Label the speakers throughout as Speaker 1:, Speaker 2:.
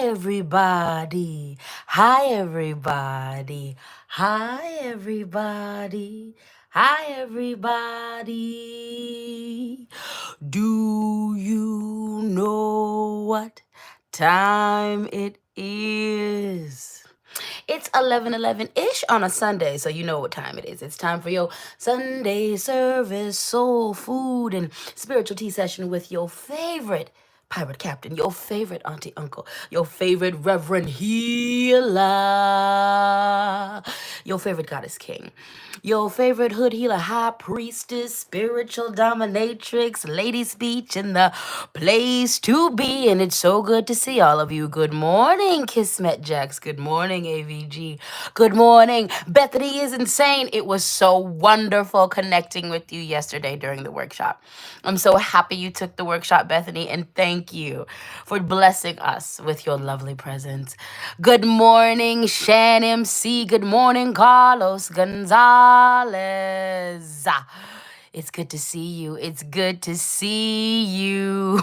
Speaker 1: everybody. Hi, everybody. Hi, everybody. Hi, everybody. Do you know what time it is? It's 11:11-ish on a Sunday, so you know what time it is. It's time for your Sunday service, soul food, and spiritual tea session with your favorite pirate captain, your favorite auntie uncle, your favorite reverend healer, your favorite goddess king, your favorite hood healer, high priestess, spiritual dominatrix, LadySpeech in the place to be. And it's so good to see all of you. Good morning, Kismet Jacks. Good morning, AVG. Good morning. Bethany is insane. It was so wonderful connecting with you yesterday during the workshop. I'm so happy you took the workshop, Bethany, and thank you for blessing us with your lovely presence. Good morning, Shan MC. Good morning, Carlos Gonzalez. It's good to see you. It's good to see you.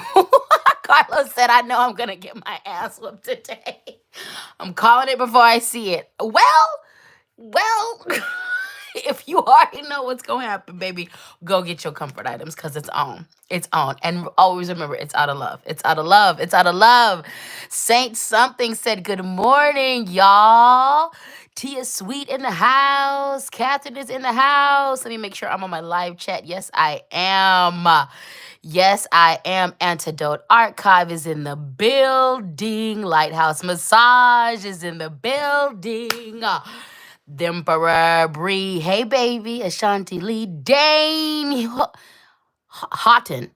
Speaker 1: Carlos said, I know I'm going to get my ass whooped today. I'm calling it before I see it. Well, if you already know what's going to happen, baby, go get your comfort items because it's on. It's on. And always remember, it's out of love. It's out of love. It's out of love. Saint something said, good morning, y'all. Tia Sweet in the house. Catherine is in the house. Let me make sure I'm on my live chat. Yes, I am. Yes, I am. Antidote Archive is in the building. Lighthouse Massage is in the building. The Emperor Bree. Hey, baby. Ashanti Lee. Dane. Houghton.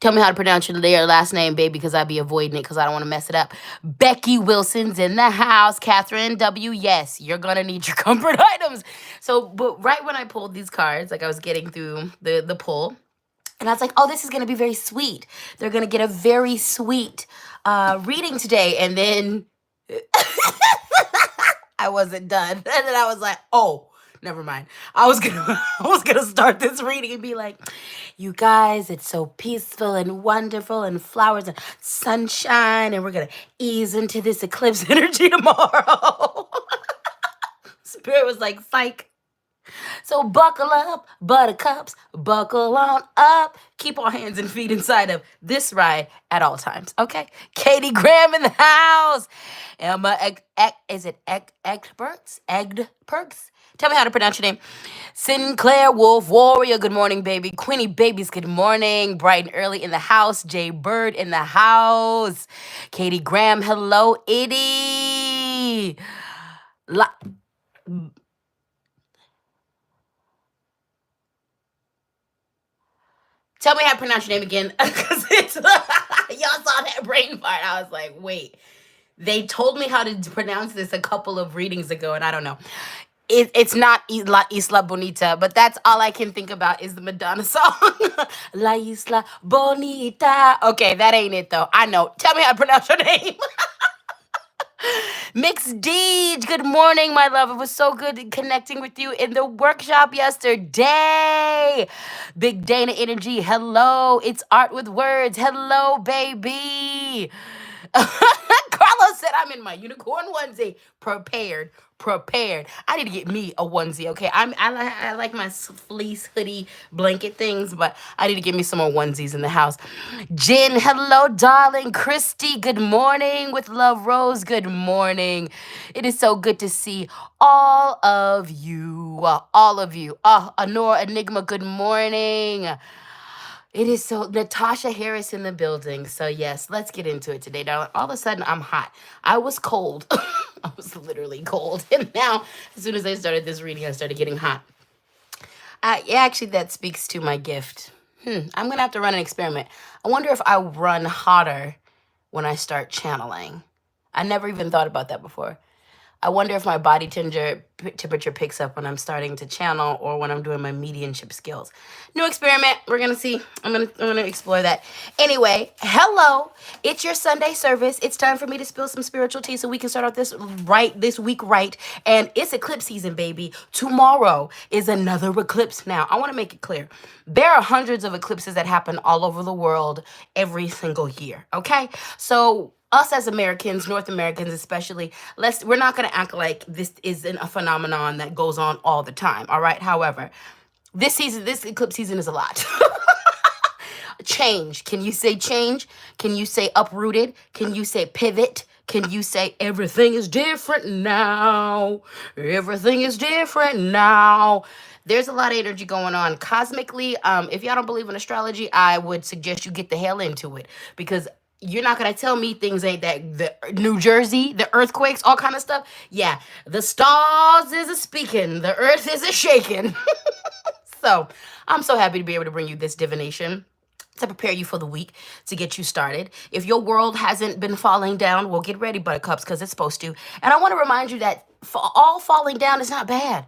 Speaker 1: Tell me how to pronounce your last name, baby, because I be avoiding it because I don't want to mess it up. Becky Wilson's in the house. Catherine W. Yes, you're going to need your comfort items. So, but right when I pulled these cards, like I was getting through the pull, and I was like, oh, this is going to be very sweet. They're going to get a very sweet reading today. And then I wasn't done. And then I was like, oh, never mind. I was gonna start this reading and be like, you guys, it's so peaceful and wonderful and flowers and sunshine, and we're gonna ease into this eclipse energy tomorrow. Spirit was like, psych. So buckle up, buttercups, buckle on up. Keep our hands and feet inside of this ride at all times, okay? Katie Graham in the house. Emma, is it Egperks? Tell me how to pronounce your name. Sinclair Wolf Warrior, good morning, baby. Queenie Babies, good morning. Bright and early in the house. Jay Bird in the house. Katie Graham, hello, Itty. Tell me how to pronounce your name again. Because y'all saw that brain fart. I was like, wait. They told me how to pronounce this a couple of readings ago, and I don't know. It's not Isla Bonita, but that's all I can think about is the Madonna song. La Isla Bonita. Okay, that ain't it, though. I know. Tell me how to pronounce your name. Mixed Deej, good morning, my love. It was so good connecting with you in the workshop yesterday. Big Dana Energy, hello. It's Art with Words. Hello, baby. Carlos said I'm in my unicorn onesie. Prepared. I need to get me a onesie, okay? I like my fleece hoodie blanket things, but I need to get me some more onesies in the house. Jen, hello, darling. Christy, good morning. With Love Rose, good morning. It is so good to see all of you. Honora Enigma, good morning. It is so Natasha Harris in the building. So yes, let's get into it today, darling. All of a sudden, I'm hot. I was cold. I was literally cold, and now as soon as I started this reading, I started getting hot. Actually, that speaks to my gift. I'm gonna have to run an experiment. I wonder if I run hotter when I start channeling. I never even thought about that before. I wonder if my body temperature picks up when I'm starting to channel or when I'm doing my mediumship skills. New experiment. We're gonna see. I'm gonna explore that. Anyway, hello. It's your Sunday service. It's time for me to spill some spiritual tea so we can start out this week right. And it's eclipse season, baby. Tomorrow is another eclipse. Now, I want to make it clear. There are hundreds of eclipses that happen all over the world every single year. Okay? So us as Americans, North Americans especially, we're not going to act like this isn't a phenomenon that goes on all the time. All right. However, this eclipse season is a lot. Change. Can you say change? Can you say uprooted? Can you say pivot? Can you say everything is different now? Everything is different now. There's a lot of energy going on cosmically. If y'all don't believe in astrology, I would suggest you get the hell into it, because you're not gonna tell me things ain't that. The New Jersey, the earthquakes, all kind of stuff. Yeah, the stars is a speaking, the earth is a shaking. So I'm so happy to be able to bring you this divination to prepare you for the week, to get you started. If your world hasn't been falling down, well, get ready, buttercups, because it's supposed to. And I want to remind you that all falling down is not bad.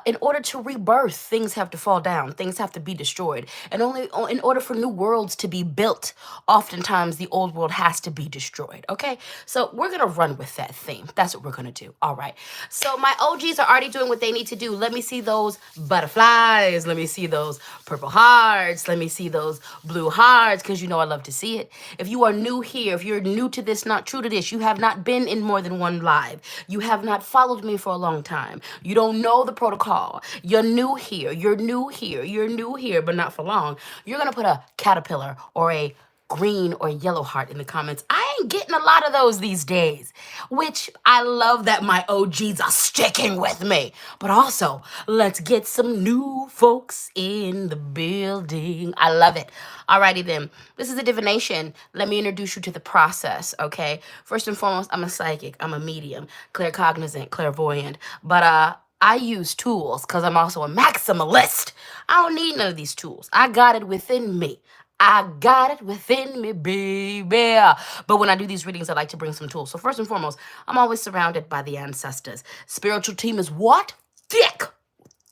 Speaker 1: In order to rebirth, things have to fall down. Things have to be destroyed. And only in order for new worlds to be built, oftentimes the old world has to be destroyed. Okay? So we're going to run with that theme. That's what we're going to do. All right. So my OGs are already doing what they need to do. Let me see those butterflies. Let me see those purple hearts. Let me see those blue hearts, because you know I love to see it. If you are new here, if you're new to this, not true to this, you have not been in more than one live. You have not followed me for a long time. You don't know the protocol. You're new here. You're new here. You're new here, but not for long. You're going to put a caterpillar or a green or yellow heart in the comments. I ain't getting a lot of those these days, which I love that my OGs are sticking with me. But also, let's get some new folks in the building. I love it. Alrighty then. This is a divination. Let me introduce you to the process, okay? First and foremost, I'm a psychic. I'm a medium, claircognizant, clairvoyant. But I use tools because I'm also a maximalist. I don't need none of these tools. I got it within me. I got it within me, baby. But when I do these readings, I like to bring some tools. So first and foremost, I'm always surrounded by the ancestors. Spiritual team is what? Thick,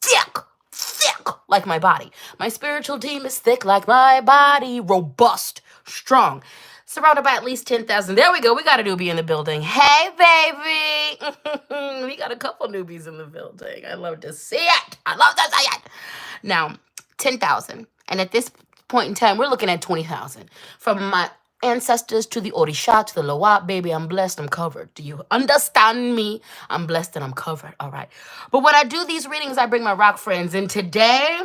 Speaker 1: thick, thick, like my body. My spiritual team is thick like my body, robust, strong. Surrounded by at least 10,000. There we go. We got a newbie in the building. Hey, baby. We got a couple newbies in the building. I love to see it. I love to see it. Now, 10,000. And at this point in time, we're looking at 20,000. From my ancestors to the Orisha to the Loa, baby, I'm blessed, I'm covered. Do you understand me? I'm blessed and I'm covered. All right. But when I do these readings, I bring my rock friends. And today,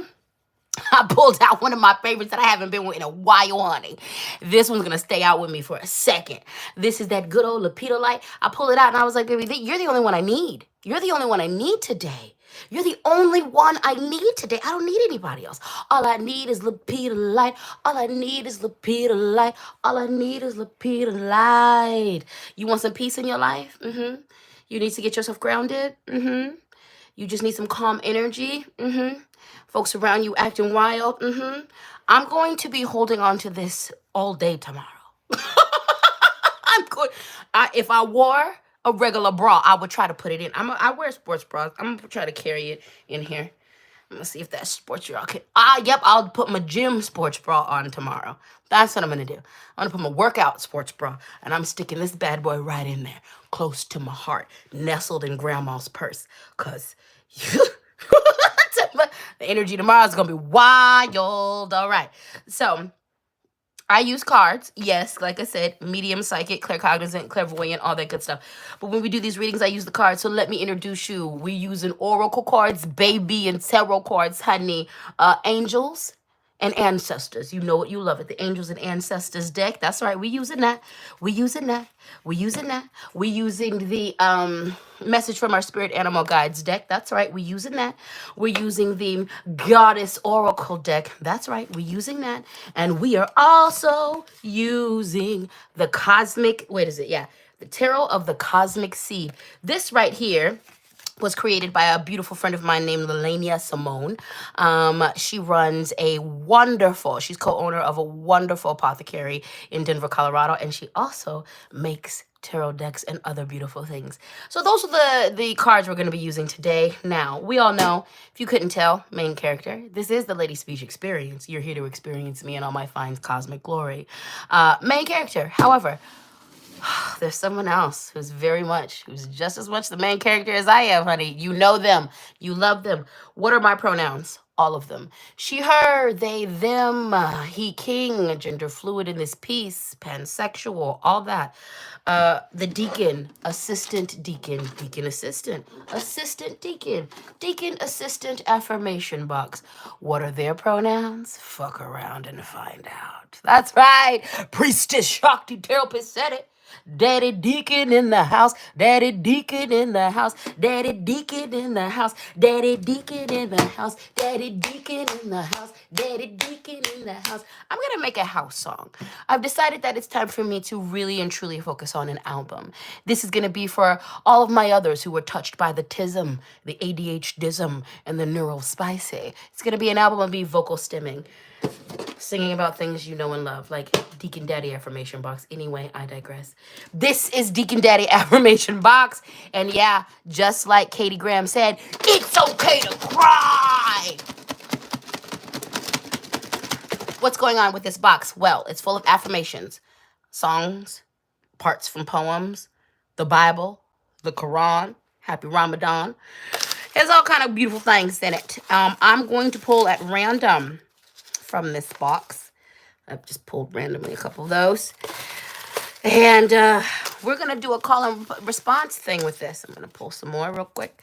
Speaker 1: I pulled out one of my favorites that I haven't been with in a while, honey. This one's going to stay out with me for a second. This is that good old Lepidolite. I pulled it out and I was like, baby, you're the only one I need. You're the only one I need today. You're the only one I need today. I don't need anybody else. All I need is Lepidolite. All I need is Lepidolite. All I need is Lepidolite. You want some peace in your life? You need to get yourself grounded? You just need some calm energy? Folks around you acting wild? I'm going to be holding on to this all day tomorrow. I'm good. If I wore a regular bra, I would try to put it in. I wear sports bras. I'm gonna try to carry it in here. I'm gonna see if that sports bra can. Yep, I'll put my gym sports bra on tomorrow. That's what I'm gonna do. I'm gonna put my workout sports bra, and I'm sticking this bad boy right in there, close to my heart, nestled in grandma's purse, cause the energy tomorrow is gonna be wild. All right, so I use cards, yes, like I said, medium, psychic, claircognizant, clairvoyant, all that good stuff. But when we do these readings, I use the cards. So let me introduce you. We using oracle cards, baby, and tarot cards, honey. Angels and ancestors. You know it, you love it. The angels and ancestors deck. That's right. We using that. We using that. We using that. We using the message from our spirit animal guides deck. That's right. We using that. We're using the goddess oracle deck. That's right. We're using that. And we are also using the cosmic, the tarot of the cosmic seed. This right here was created by a beautiful friend of mine named Lelania Simone. She runs a wonderful, she's co-owner of a wonderful apothecary in Denver, Colorado, and she also makes tarot decks and other beautiful things. So those are the cards we're going to be using today. Now, we all know, if you couldn't tell, main character, this is the LadySpeech experience. You're here to experience me in all my fine cosmic glory. Main character, however, there's someone else who's just as much the main character as I am, honey. You know them. You love them. What are my pronouns? All of them. She, her, they, them, he, king, gender fluid in this piece, pansexual, all that. The deacon, assistant deacon, deacon assistant deacon, deacon assistant affirmation box. What are their pronouns? Fuck around and find out. That's right. Priestess Shakti therapist said it. Daddy Deacon in the house, Daddy Deacon in the house, Daddy Deacon in the house, Daddy Deacon in the house, Daddy Deacon in the house, Daddy Deacon in the house. I'm gonna make a house song. I've decided that it's time for me to really and truly focus on an album. This is gonna be for all of my others who were touched by the tism, the ADHDism, and the neural spicy. It's gonna be an album of me vocal stimming, singing about things you know and love, like Deacon Daddy Affirmation Box. Anyway, I digress. This is Deacon Daddy Affirmation Box. And yeah, just like Katie Graham said, it's okay to cry. What's going on with this box? Well, it's full of affirmations, songs, parts from poems, the Bible, the Quran, Happy Ramadan. There's all kind of beautiful things in it. I'm going to pull at random from this box. I've just pulled randomly a couple of those. And we're going to do a call and response thing with this. I'm going to pull some more real quick.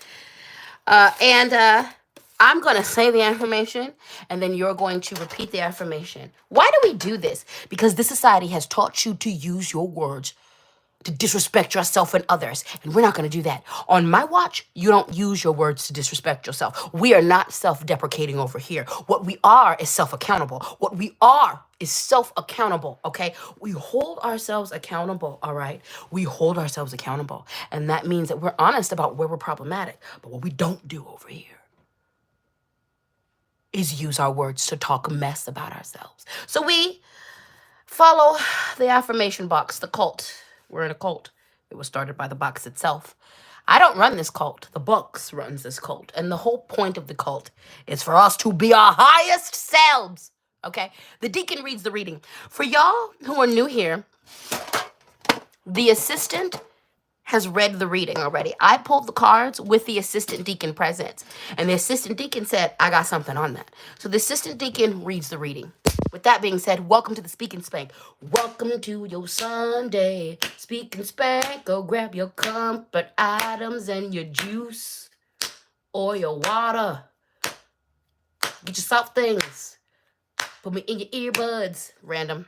Speaker 1: I'm going to say the affirmation, and then you're going to repeat the affirmation. Why do we do this? Because this society has taught you to use your words to disrespect yourself and others. And we're not going to do that. On my watch, you don't use your words to disrespect yourself. We are not self-deprecating over here. What we are is self-accountable. What we are is self-accountable, okay? We hold ourselves accountable, all right? We hold ourselves accountable. And that means that we're honest about where we're problematic. But what we don't do over here is use our words to talk mess about ourselves. So we follow the affirmation box, the cult. We're in a cult. It was started by the box itself. I don't run this cult. The box runs this cult. And the whole point of the cult is for us to be our highest selves. Okay? The deacon reads the reading. For y'all who are new here, the assistant has read the reading already. I pulled the cards with the assistant deacon present. And the assistant deacon said, I got something on that. So the assistant deacon reads the reading. With that being said, welcome to the Speak and Spank. Welcome to your Sunday. Speak and Spank. Go grab your comfort items and your juice or your water. Get your soft things. Put me in your earbuds. Random.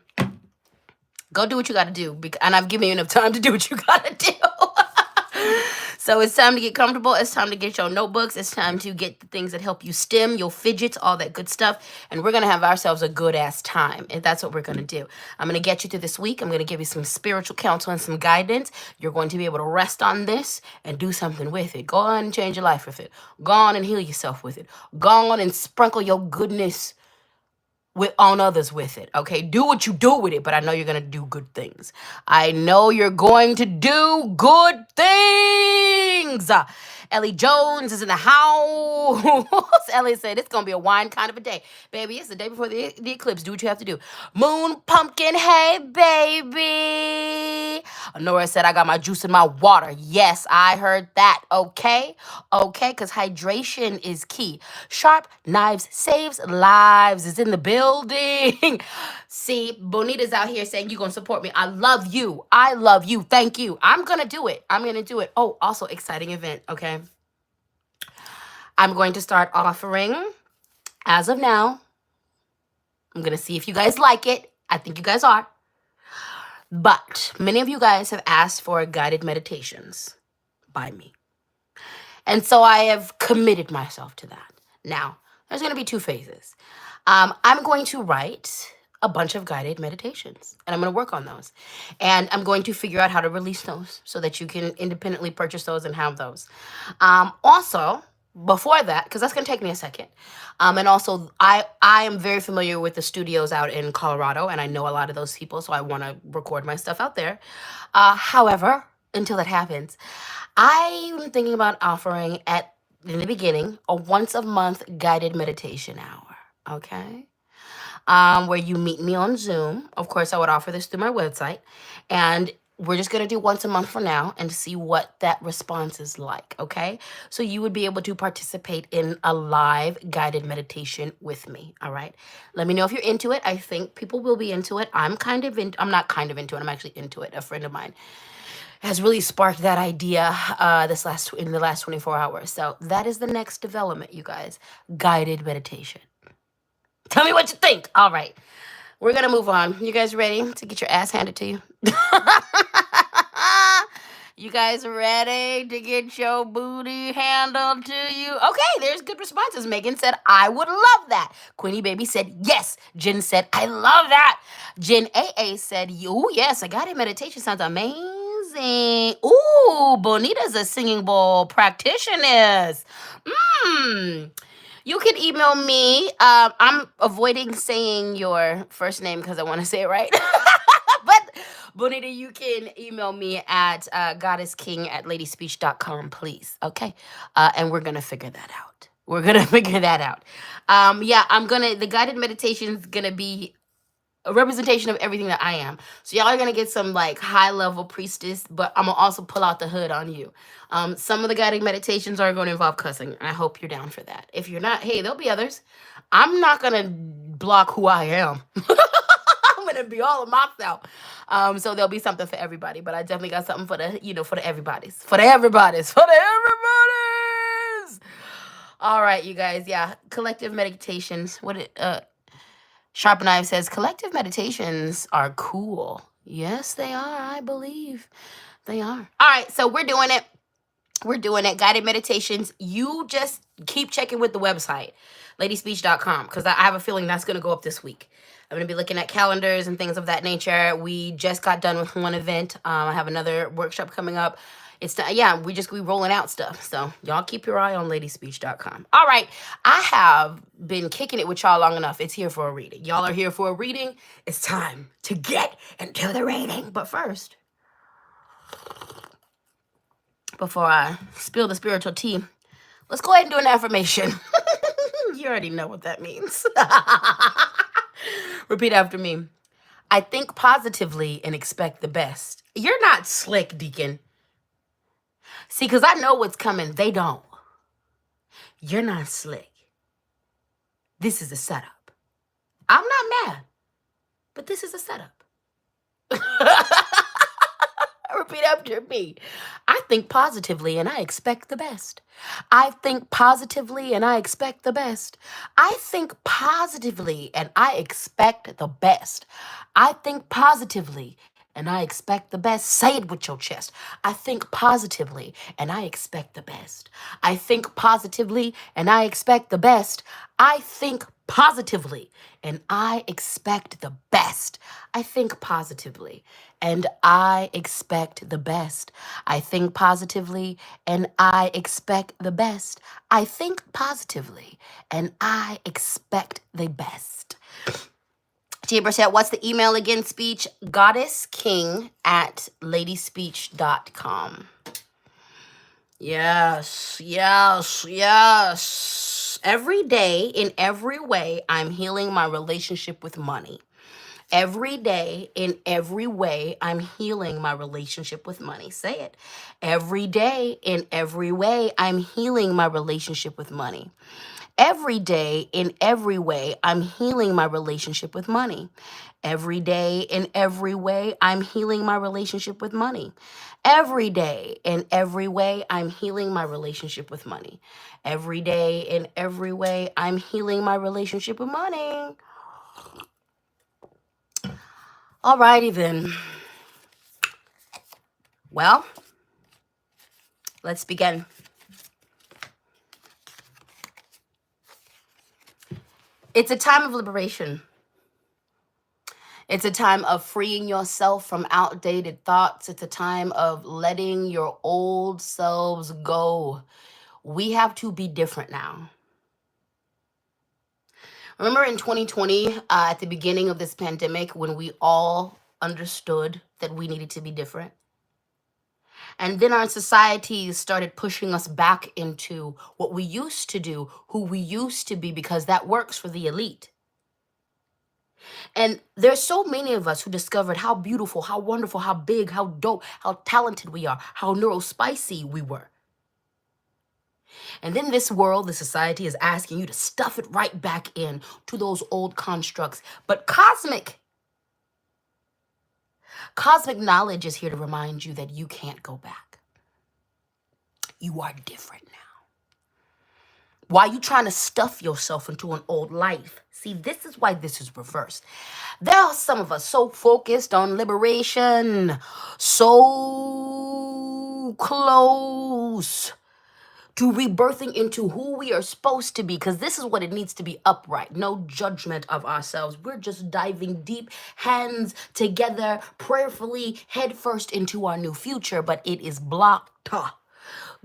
Speaker 1: Go do what you got to do. And I've given you enough time to do what you got to do. So it's time to get comfortable. It's time to get your notebooks. It's time to get the things that help you stim, your fidgets, all that good stuff. And we're going to have ourselves a good-ass time. And that's what we're going to do. I'm going to get you through this week. I'm going to give you some spiritual counsel and some guidance. You're going to be able to rest on this and do something with it. Go on and change your life with it. Go on and heal yourself with it. Go on and sprinkle your goodness on others with it, okay? Do what you do with it, but I know you're going to do good things. I know you're going to do good things. Ellie Jones is in the house. Ellie said, it's going to be a wine kind of a day. Baby, it's the day before the eclipse. Do what you have to do. Moon Pumpkin, hey, baby. Nora said, I got my juice in my water. Yes, I heard that, okay? Okay, because hydration is key. Sharp Knives Saves Lives is in the building. See, Bonita's out here saying you're going to support me. I love you. I love you. Thank you. I'm going to do it. I'm going to do it. Oh, also exciting event, okay? I'm going to start offering, as of now, I'm going to see if you guys like it. I think you guys are. But many of you guys have asked for guided meditations by me. And so I have committed myself to that. Now, there's going to be two phases. I'm going to write a bunch of guided meditations. And I'm going to work on those. And I'm going to figure out how to release those so that you can independently purchase those and have those. Also, before that, because that's going to take me a second. And also, I am very familiar with the studios out in Colorado, and I know a lot of those people, so I want to record my stuff out there. However, until that happens, I'm thinking about offering in the beginning, a once a month guided meditation hour, okay? Where you meet me on Zoom. Of course, I would offer this through my website. And we're just going to do once a month for now and see what that response is like, okay? So you would be able to participate in a live guided meditation with me, all right? Let me know if you're into it. I think people will be into it. I'm not kind of into it. I'm actually into it. A friend of mine has really sparked that idea in the last 24 hours. So that is the next development, you guys. Guided meditation. Tell me what you think. All right. We're going to move on. You guys ready to get your ass handed to you? You guys ready to get your booty handled to you? Okay, there's good responses. Megan said, I would love that. Queenie Baby said, yes. Jen said, I love that. Jen AA said, yes, a guided meditation sounds amazing. Ooh, Bonita's a singing bowl practitioner. You can email me. I'm avoiding saying your first name because I want to say it right. But, Bonita, you can email me at goddessking@ladyspeech.com, please. Okay? And we're going to figure that out. The guided meditation is going to be a representation of everything that I am. So y'all are going to get some like high level priestess, but I'm going to also pull out the hood on you. Some of the guided meditations are going to involve cussing. And I hope you're down for that. If you're not, hey, there'll be others. I'm not going to block who I am. I'm going to be all of myself. So there'll be something for everybody, but I definitely got something for the everybody's. All right, you guys. Yeah. Collective meditations. Sharp Knife says, collective meditations are cool. Yes, they are. I believe they are. All right, so we're doing it. Guided meditations. You just keep checking with the website, LadySpeech.com, because I have a feeling that's going to go up this week. I'm going to be looking at calendars and things of that nature. We just got done with one event. I have another workshop coming up. We rolling out stuff. So y'all keep your eye on LadySpeech.com. All right. I have been kicking it with y'all long enough. It's here for a reading. Y'all are here for a reading. It's time to get into the reading. But first, before I spill the spiritual tea, let's go ahead and do an affirmation. You already know what that means. Repeat after me. I think positively and expect the best. You're not slick, Deacon. See, because I know what's coming. They don't. You're not slick. This is a setup. I'm not mad, but this is a setup. Repeat after me. I think positively and I expect the best. I think positively and I expect the best. I think positively and I expect the best. I think positively and I expect the best. Say it with your chest. I think positively and I expect the best. I think positively and I expect the best. I think positively and I expect the best. I think positively and I expect the best. I think positively and I expect the best. I think positively and I expect the best. Tia said, what's the email again, Speech? goddessking@ladyspeech.com. Yes. Every day, in every way, I'm healing my relationship with money. Every day, in every way, I'm healing my relationship with money. Say it. Every day, in every way, I'm healing my relationship with money. Every day, in every way, I'm healing my relationship with money. Every day, in every way, I'm healing my relationship with money. Every day, in every way, I'm healing my relationship with money. Every day, in every way, I'm healing my relationship with money. Alrighty then. Well, let's begin. It's a time of liberation. It's a time of freeing yourself from outdated thoughts. It's a time of letting your old selves go. We have to be different now. Remember in 2020, at the beginning of this pandemic, when we all understood that we needed to be different? And then our society started pushing us back into what we used to do, who we used to be, because that works for the elite. And there's so many of us who discovered how beautiful, how wonderful, how big, how dope, how talented we are, how neurospicy we were. And then this world, the society is asking you to stuff it right back in to those old constructs. But cosmic knowledge is here to remind you that you can't go back. You are different now. Why are you trying to stuff yourself into an old life? See, this is why this is reversed. There are some of us so focused on liberation, so close to rebirthing into who we are supposed to be, because this is what it needs to be: upright, no judgment of ourselves. We're just diving deep, hands together, prayerfully, head first into our new future, but it is blocked.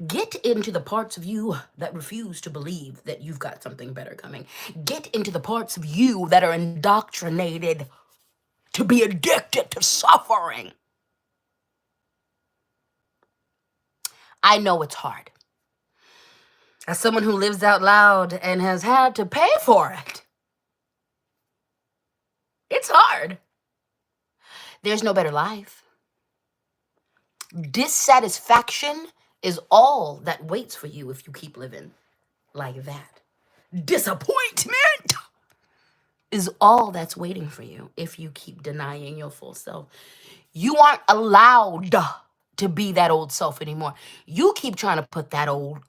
Speaker 1: Get into the parts of you that refuse to believe that you've got something better coming. Get into the parts of you that are indoctrinated to be addicted to suffering. I know it's hard. As someone who lives out loud and has had to pay for it, it's hard. There's no better life. Dissatisfaction is all that waits for you if you keep living like that. Disappointment is all that's waiting for you if you keep denying your full self. You aren't allowed to be that old self anymore. You keep trying to put that old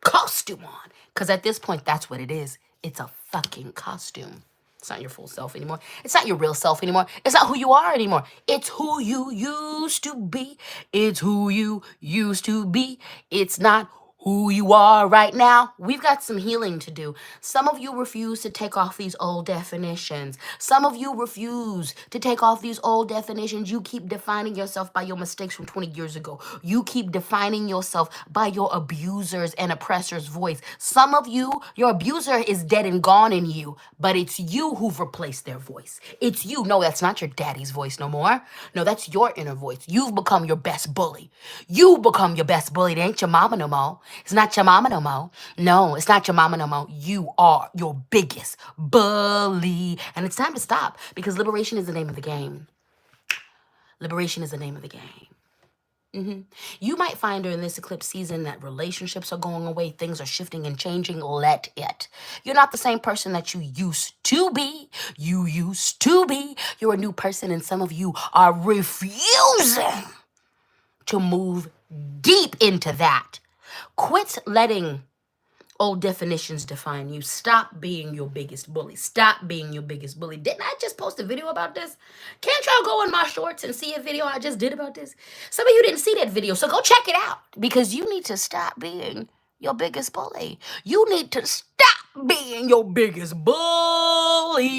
Speaker 1: costume on, because at this point, that's what it is. It's a fucking costume. It's not your full self anymore. It's not your real self anymore. It's not who you are anymore. It's who you used to be. It's who you used to be. It's not who you are right now. We've got some healing to do. Some of you refuse to take off these old definitions. Some of you refuse to take off these old definitions. You keep defining yourself by your mistakes from 20 years ago. You keep defining yourself by your abusers and oppressors' voice. Some of you, your abuser is dead and gone in you, but it's you who've replaced their voice. It's you. No, that's not your daddy's voice no more. No, that's your inner voice. You've become your best bully. You become your best bully. It ain't your mama no more. It's not your mama no more. No, it's not your mama no more. You are your biggest bully. And it's time to stop, because liberation is the name of the game. Liberation is the name of the game. You might find during this eclipse season that relationships are going away, things are shifting and changing. Let it. You're not the same person that you used to be. You used to be. You're a new person, and some of you are refusing to move deep into that. Quit letting old definitions define you. Stop being your biggest bully. Stop being your biggest bully. Didn't I just post a video about this? Can't y'all go in my shorts and see a video I just did about this? Some of you didn't see that video, so go check it out, because you need to stop being your biggest bully. You need to stop being your biggest bully.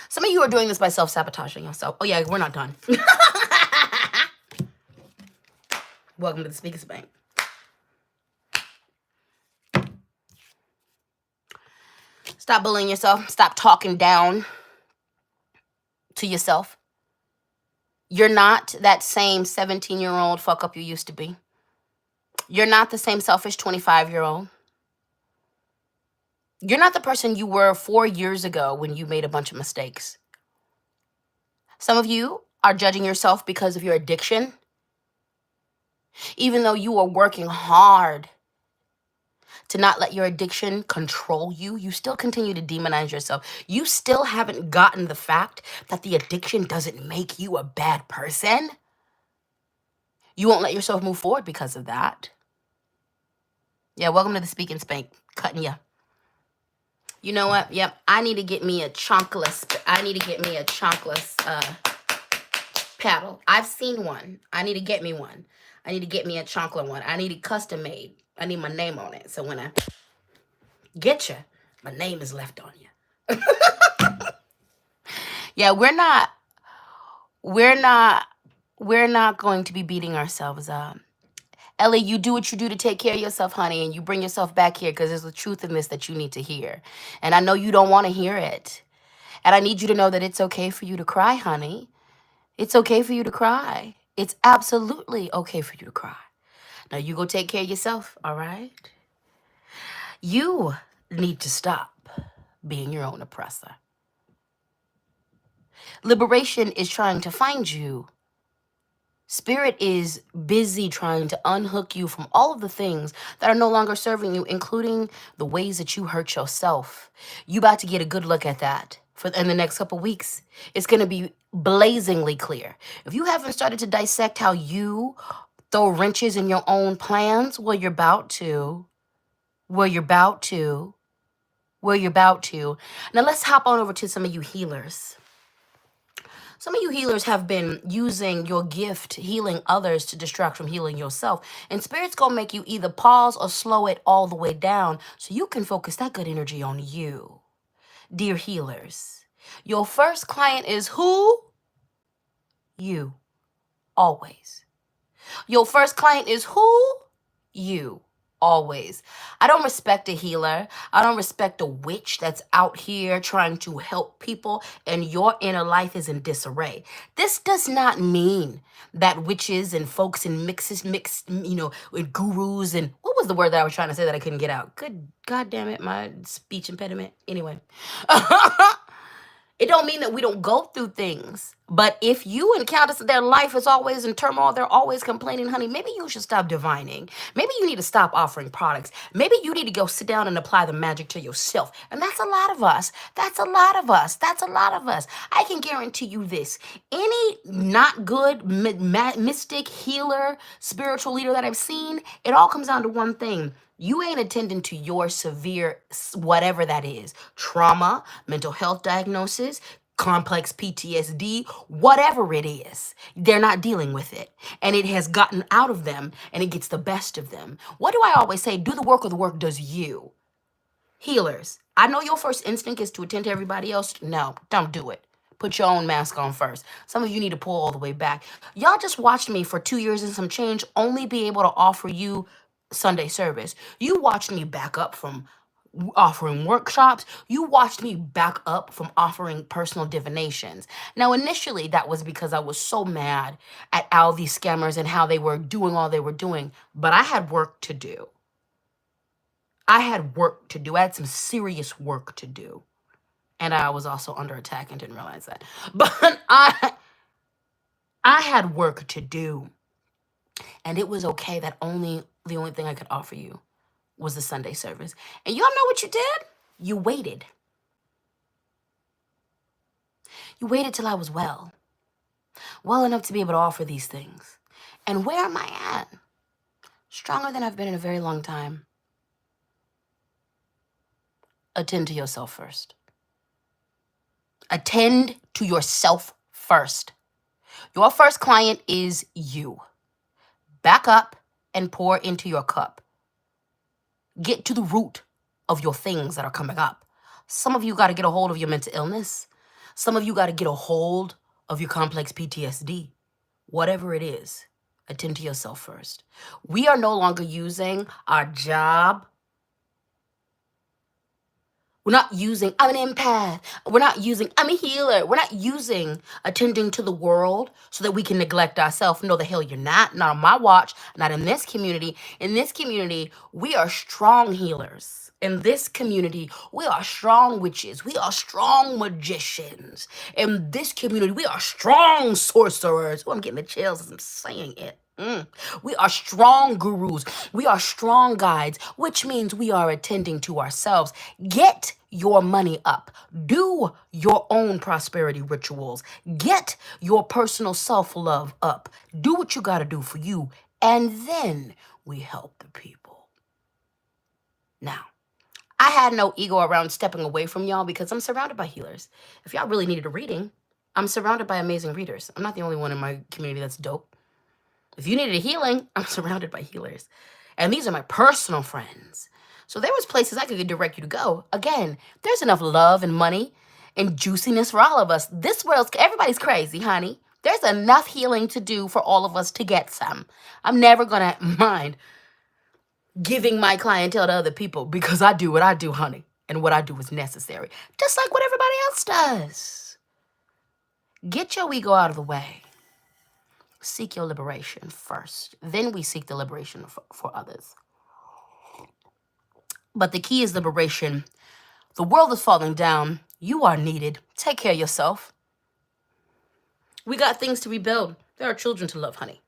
Speaker 1: Some of you are doing this by self-sabotaging yourself. Oh yeah, we're not done. Welcome to the Speaker's Bank. Stop bullying yourself. Stop talking down to yourself. You're not that same 17-year-old fuck up you used to be. You're not the same selfish 25-year-old. You're not the person you were 4 years ago when you made a bunch of mistakes. Some of you are judging yourself because of your addiction, even though you are working hard to not let your addiction control you. You still continue to demonize yourself. You still haven't gotten the fact that the addiction doesn't make you a bad person. You won't let yourself move forward because of that. Yeah, welcome to the Speak and Spank. Cutting ya. You know what? Yep, I need to get me a chonkless. Paddle. I've seen one. I need to get me one. I need to get me a chonkler one. I need it custom made. I need my name on it. So when I get you, my name is left on you. Yeah, we're not going to be beating ourselves up. Ellie, you do what you do to take care of yourself, honey, and you bring yourself back here because there's a truth in this that you need to hear. And I know you don't want to hear it. And I need you to know that it's okay for you to cry, honey. It's okay for you to cry. It's absolutely okay for you to cry. Now you go take care of yourself, all right? You need to stop being your own oppressor. Liberation is trying to find you. Spirit is busy trying to unhook you from all of the things that are no longer serving you, including the ways that you hurt yourself. You about to get a good look at that in the next couple weeks. It's going to be blazingly clear. If you haven't started to dissect how you throw wrenches in your own plans, well, you're about to. Well, you're about to. Well, you're about to. Now let's hop on over to some of you healers. Some of you healers have been using your gift, healing others, to distract from healing yourself. And Spirit's going to make you either pause or slow it all the way down so you can focus that good energy on you. Dear healers, your first client is who? You. Always. Your first client is who? You. Always. I don't respect a healer. I don't respect a witch that's out here trying to help people and your inner life is in disarray. This does not mean that witches and folks and mixed, with gurus and what was the word that I was trying to say that I couldn't get out? Good God damn it, my speech impediment. Anyway. It don't mean that we don't go through things. But if you encounter their life is always in turmoil, they're always complaining, honey, maybe you should stop divining. Maybe you need to stop offering products. Maybe you need to go sit down and apply the magic to yourself. And that's a lot of us. That's a lot of us. That's a lot of us. I can guarantee you this. Any not good mystic, healer, spiritual leader that I've seen, it all comes down to one thing. You ain't attending to your severe, whatever that is, trauma, mental health diagnosis, complex PTSD, whatever it is. They're not dealing with it. And it has gotten out of them and it gets the best of them. What do I always say? Do the work or the work does you. Healers, I know your first instinct is to attend to everybody else. No, don't do it. Put your own mask on first. Some of you need to pull all the way back. Y'all just watched me for 2 years and some change only be able to offer you Sunday service. You watched me back up from offering workshops. You watched me back up from offering personal divinations. Now, initially, that was because I was so mad at all these scammers and how they were doing all they were doing. But I had work to do. I had work to do. I had some serious work to do. And I was also under attack and didn't realize that. But I had work to do. And it was okay that the only thing I could offer you was the Sunday service. And y'all know what you did? You waited. You waited till I was well enough to be able to offer these things. And where am I at? Stronger than I've been in a very long time. Attend to yourself first. Attend to yourself first. Your first client is you. Back up and pour into your cup. Get to the root of your things that are coming up. Some of you got to get a hold of your mental illness. Some of you got to get a hold of your complex PTSD. Whatever it is, attend to yourself first. We are no longer using our job. We're not using, I'm an empath. We're not using, I'm a healer. We're not using attending to the world so that we can neglect ourselves. No, the hell you're not. Not on my watch. Not in this community. In this community, we are strong healers. In this community, we are strong witches. We are strong magicians. In this community, we are strong sorcerers. Oh, I'm getting the chills as I'm saying it. We are strong gurus. We are strong guides, which means we are attending to ourselves. Get your money up. Do your own prosperity rituals. Get your personal self-love up. Do what you got to do for you. And then we help the people. Now, I had no ego around stepping away from y'all because I'm surrounded by healers. If y'all really needed a reading, I'm surrounded by amazing readers. I'm not the only one in my community that's dope. If you needed a healing, I'm surrounded by healers. And these are my personal friends. So there was places I could direct you to go. Again, there's enough love and money and juiciness for all of us. This world's, everybody's crazy, honey. There's enough healing to do for all of us to get some. I'm never gonna mind giving my clientele to other people because I do what I do, honey. And what I do is necessary. Just like what everybody else does. Get your ego out of the way. Seek your liberation first. Then we seek the liberation for others. But the key is liberation. The world is falling down. You are needed. Take care of yourself. We got things to rebuild. There are children to love, honey.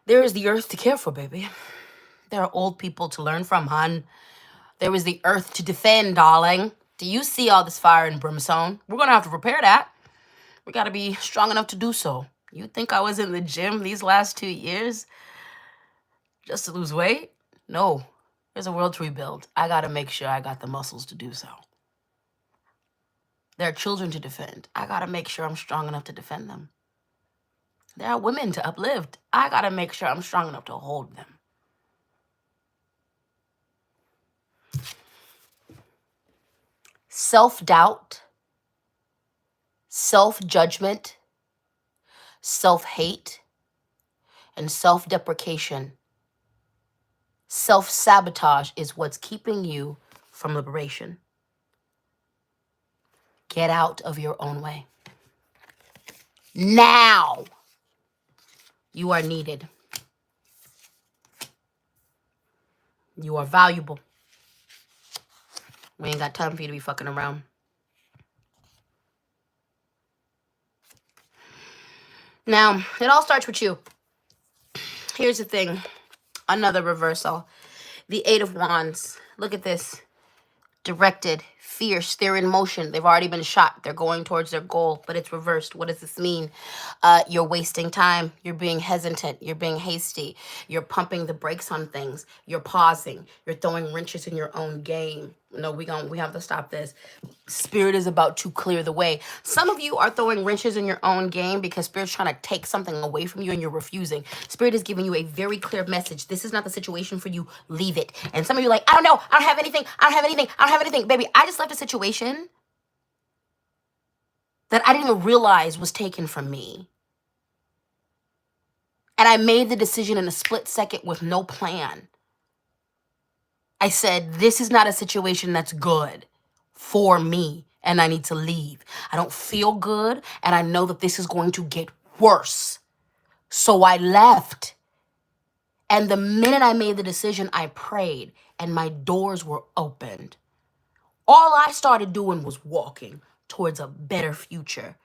Speaker 1: There is the earth to care for, baby. There are old people to learn from, hon. There is the earth to defend, darling. Do you see all this fire and brimstone? We're going to have to repair that. We got to be strong enough to do so. You think I was in the gym these last 2 years just to lose weight? No. There's a world to rebuild. I got to make sure I got the muscles to do so. There are children to defend. I got to make sure I'm strong enough to defend them. There are women to uplift. I got to make sure I'm strong enough to hold them. Self-doubt, self-judgment, self-hate, and self-deprecation. Self-sabotage is what's keeping you from liberation. Get out of your own way. Now, you are needed. You are valuable. We ain't got time for you to be fucking around. Now, it all starts with you. Here's the thing. Another reversal. The Eight of Wands. Look at this. Directed, fierce, they're in motion. They've already been shot. They're going towards their goal, but it's reversed. What does this mean? You're wasting time. You're being hesitant. You're being hasty. You're pumping the brakes on things. You're pausing. You're throwing wrenches in your own game. No, we have to stop this. Spirit is about to clear the way. Some of you are throwing wrenches in your own game because Spirit's trying to take something away from you and you're refusing. Spirit is giving you a very clear message. This is not the situation for you. Leave it. And some of you are like, I don't know. I don't have anything. I don't have anything. I don't have anything. Baby, I just left a situation that I didn't even realize was taken from me. And I made the decision in a split second with no plan. I said, this is not a situation that's good for me, and I need to leave. I don't feel good, and I know that this is going to get worse. So I left. And the minute I made the decision, I prayed, and my doors were opened. All I started doing was walking towards a better future.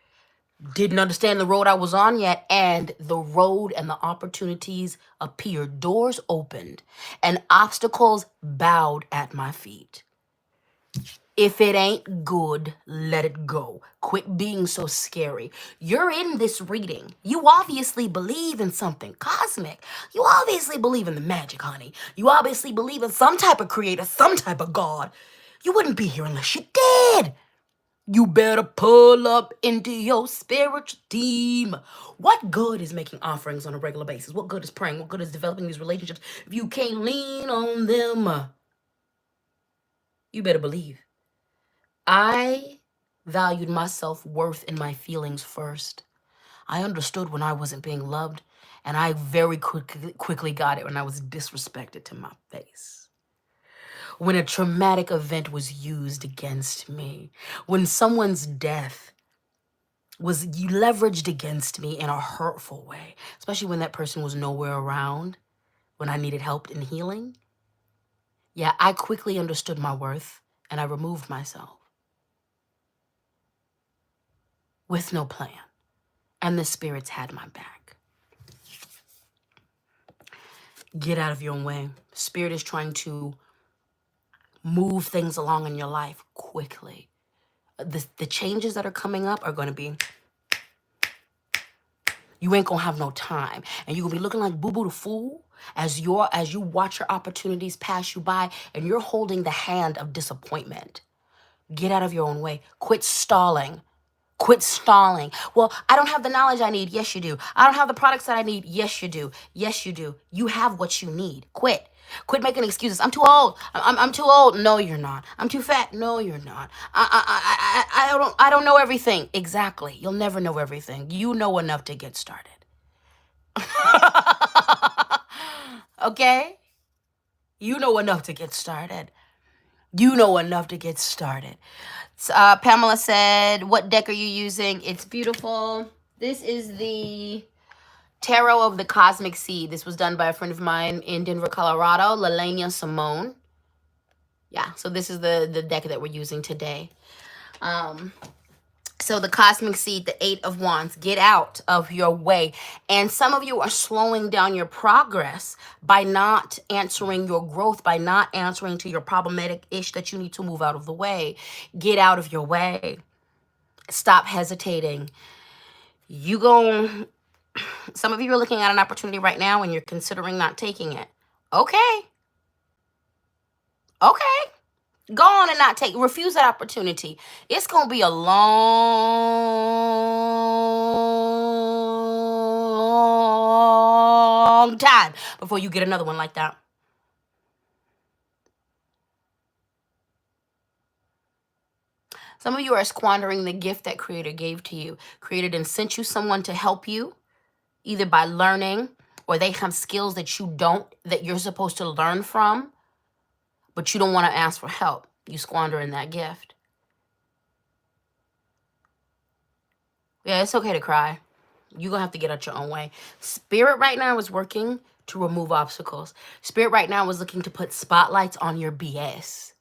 Speaker 1: Didn't understand the road I was on yet, and the road and the opportunities appeared. Doors opened, and obstacles bowed at my feet. If it ain't good, let it go. Quit being so scary. You're in this reading. You obviously believe in something cosmic. You obviously believe in the magic, honey. You obviously believe in some type of creator, some type of God. You wouldn't be here unless you did. You better pull up into your spiritual team. What good is making offerings on a regular basis? What good is praying? What good is developing these relationships if you can't lean on them? You better believe. I valued my self-worth and my feelings first. I understood when I wasn't being loved, and I very quickly got it when I was disrespected to my face. When a traumatic event was used against me, when someone's death was leveraged against me in a hurtful way, especially when that person was nowhere around, when I needed help in healing. Yeah, I quickly understood my worth, and I removed myself with no plan, and the spirits had my back. Get out of your own way. Spirit is trying to move things along in your life quickly. The changes that are coming up are going to be, you ain't going to have no time. And you're going to be looking like boo-boo the fool as you watch your opportunities pass you by and you're holding the hand of disappointment. Get out of your own way. Quit stalling. Quit stalling. Well, I don't have the knowledge I need. Yes, you do. I don't have the products that I need. Yes, you do. Yes, you do. You have what you need. Quit. Quit making excuses. I'm too old. I'm too old. No, you're not. I'm too fat. No, you're not. I don't know everything. Exactly. You'll never know everything. You know enough to get started. Okay? You know enough to get started. You know enough to get started. Pamela said, what deck are you using? It's beautiful. This is the Tarot of the Cosmic Seed. This was done by a friend of mine in Denver, Colorado, Lelania Simone. Yeah, so this is the deck that we're using today. So the Cosmic Seed, the 8 of Wands, get out of your way. And some of you are slowing down your progress by not answering your growth, by not answering to your problematic ish that you need to move out of the way. Get out of your way. Stop hesitating. Some of you are looking at an opportunity right now and you're considering not taking it. Okay. Go on and not refuse that opportunity. It's going to be a long time before you get another one like that. Some of you are squandering the gift that Creator gave to you. Creator then sent you someone to help you, either by learning, or they have skills that you're supposed to learn from, but you don't want to ask for help. You squander in that gift. Yeah, it's okay to cry. You're going to have to get out your own way. Spirit right now is working to remove obstacles. Spirit right now is looking to put spotlights on your BS.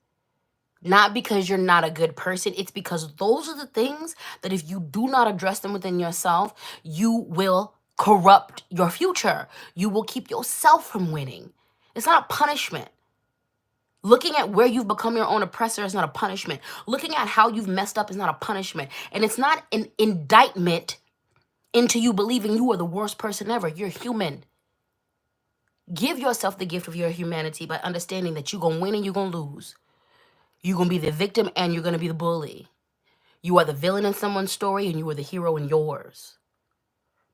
Speaker 1: Not because you're not a good person. It's because those are the things that if you do not address them within yourself, you will corrupt your future. You will keep yourself from winning. It's not a punishment. Looking at where you've become your own oppressor is not a punishment. Looking at how you've messed up is not a punishment. And it's not an indictment into you believing you are the worst person ever. You're human. Give yourself the gift of your humanity by understanding that you're going to win and you're going to lose. You're going to be the victim and you're going to be the bully. You are the villain in someone's story and you are the hero in yours.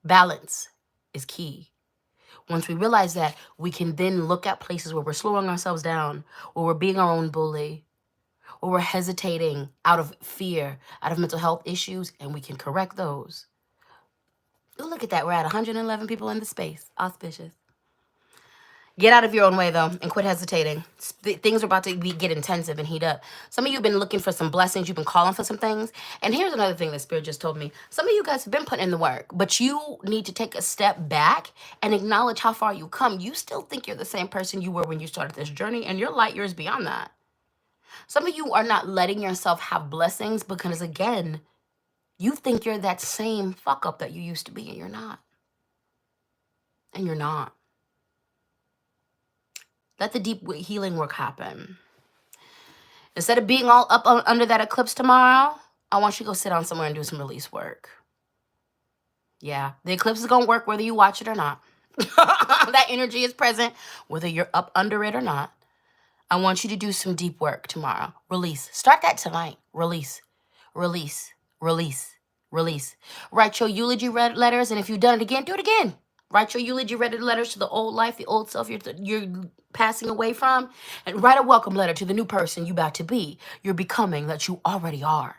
Speaker 1: Balance is key. Once we realize that, we can then look at places where we're slowing ourselves down, where we're being our own bully, where we're hesitating out of fear, out of mental health issues, and we can correct those. Oh, look at that. We're at 111 people in the space. Auspicious. Get out of your own way, though, and quit hesitating. Things are about to get intensive and heat up. Some of you have been looking for some blessings. You've been calling for some things. And here's another thing that Spirit just told me. Some of you guys have been putting in the work, but you need to take a step back and acknowledge how far you come. You still think you're the same person you were when you started this journey, and you're light years beyond that. Some of you are not letting yourself have blessings because, again, you think you're that same fuck up that you used to be, and you're not. And you're not. Let the deep healing work happen. Instead of being all up under that eclipse tomorrow, I want you to go sit down somewhere and do some release work. Yeah, the eclipse is going to work whether you watch it or not. That energy is present whether you're up under it or not. I want you to do some deep work tomorrow. Release. Start that tonight. Release. Release. Release. Release. Write your eulogy letters, and if you've done it again, do it again. Write your eulogy letters to the old life, the old self you're passing away from, and write a welcome letter to the new person you're about to be. You're becoming that you already are.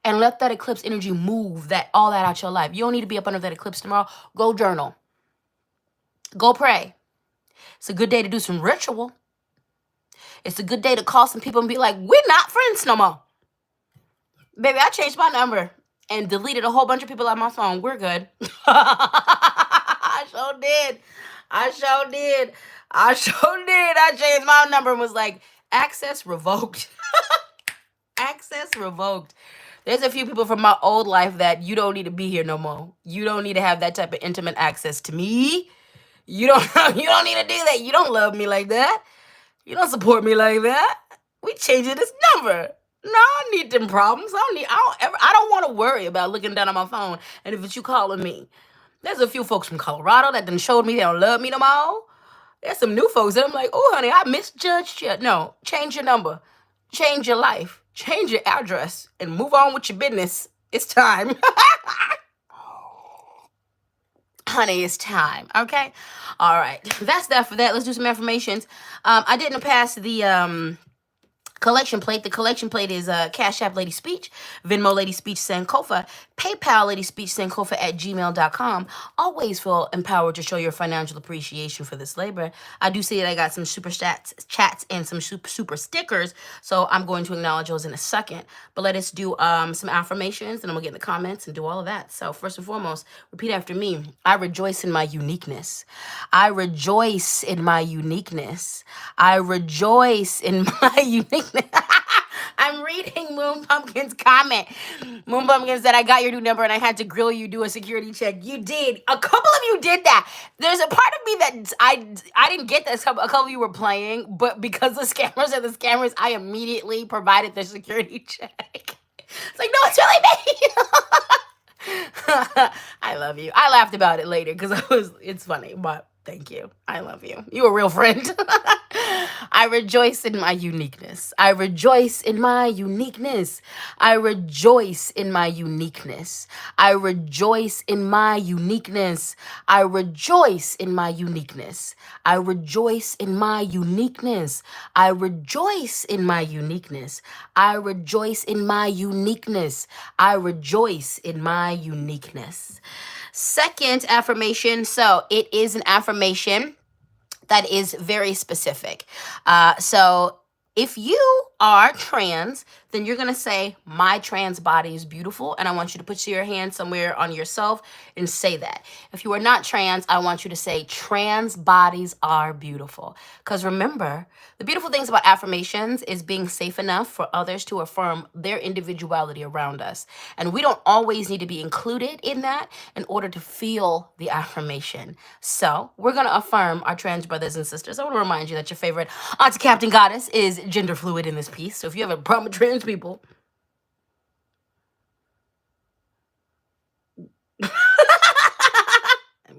Speaker 1: And let that eclipse energy move all that out your life. You don't need to be up under that eclipse tomorrow. Go journal. Go pray. It's a good day to do some ritual. It's a good day to call some people and be like, we're not friends no more. Baby, I changed my number and deleted a whole bunch of people on my phone. We're good. I sure did. I changed my number and was like, access revoked. Access revoked. There's a few people from my old life that you don't need to be here no more. You don't need to have that type of intimate access to me. You don't need to do that. You don't love me like that. You don't support me like that. We changing this number. No, I don't need them problems. I don't want to worry about looking down on my phone and if it's you calling me. There's a few folks from Colorado that done showed me they don't love me no more. There's some new folks that I'm like, oh, honey, I misjudged you. No, change your number. Change your life. Change your address and move on with your business. It's time. honey, it's time. Okay. All right. That's that for that. Let's do some affirmations. I didn't pass the collection plate. The collection plate is Cash App LadySpeech, Venmo LadySpeech Sankofa, PayPal LadySpeech Sankofa at gmail.com. Always feel empowered to show your financial appreciation for this labor. I do see that I got some super chats and some super stickers, so I'm going to acknowledge those in a second. But let us do some affirmations, and I'm gonna get in the comments and do all of that. So first and foremost, repeat after me. I rejoice in my uniqueness. I rejoice in my uniqueness. I rejoice in my uniqueness. I'm reading Moon Pumpkin's comment. Moon Pumpkin said, I got your new number and I had to grill you, do a security check. You did. A couple of you did that. There's a part of me that I didn't get that. A couple of you were playing, but because the scammers are the scammers, I immediately provided the security check. It's like, no, it's really me. I love you. I laughed about it later because it's funny, but thank you. I love you. You a real friend. I rejoice in my uniqueness. I rejoice in my uniqueness. I rejoice in my uniqueness. I rejoice in my uniqueness. I rejoice in my uniqueness. I rejoice in my uniqueness. I rejoice in my uniqueness. I rejoice in my uniqueness. I rejoice in my uniqueness. Second affirmation. So it is an affirmation that is very specific. So if you are trans, then you're gonna say, my trans body is beautiful, and I want you to put your hand somewhere on yourself and say that. If you are not trans, I want you to say, trans bodies are beautiful. Because remember, the beautiful things about affirmations is being safe enough for others to affirm their individuality around us. And we don't always need to be included in that in order to feel the affirmation. So we're gonna affirm our trans brothers and sisters. I wanna remind you that your favorite Auntie Captain Goddess is gender fluid in this piece. So if you have a problem with trans people, I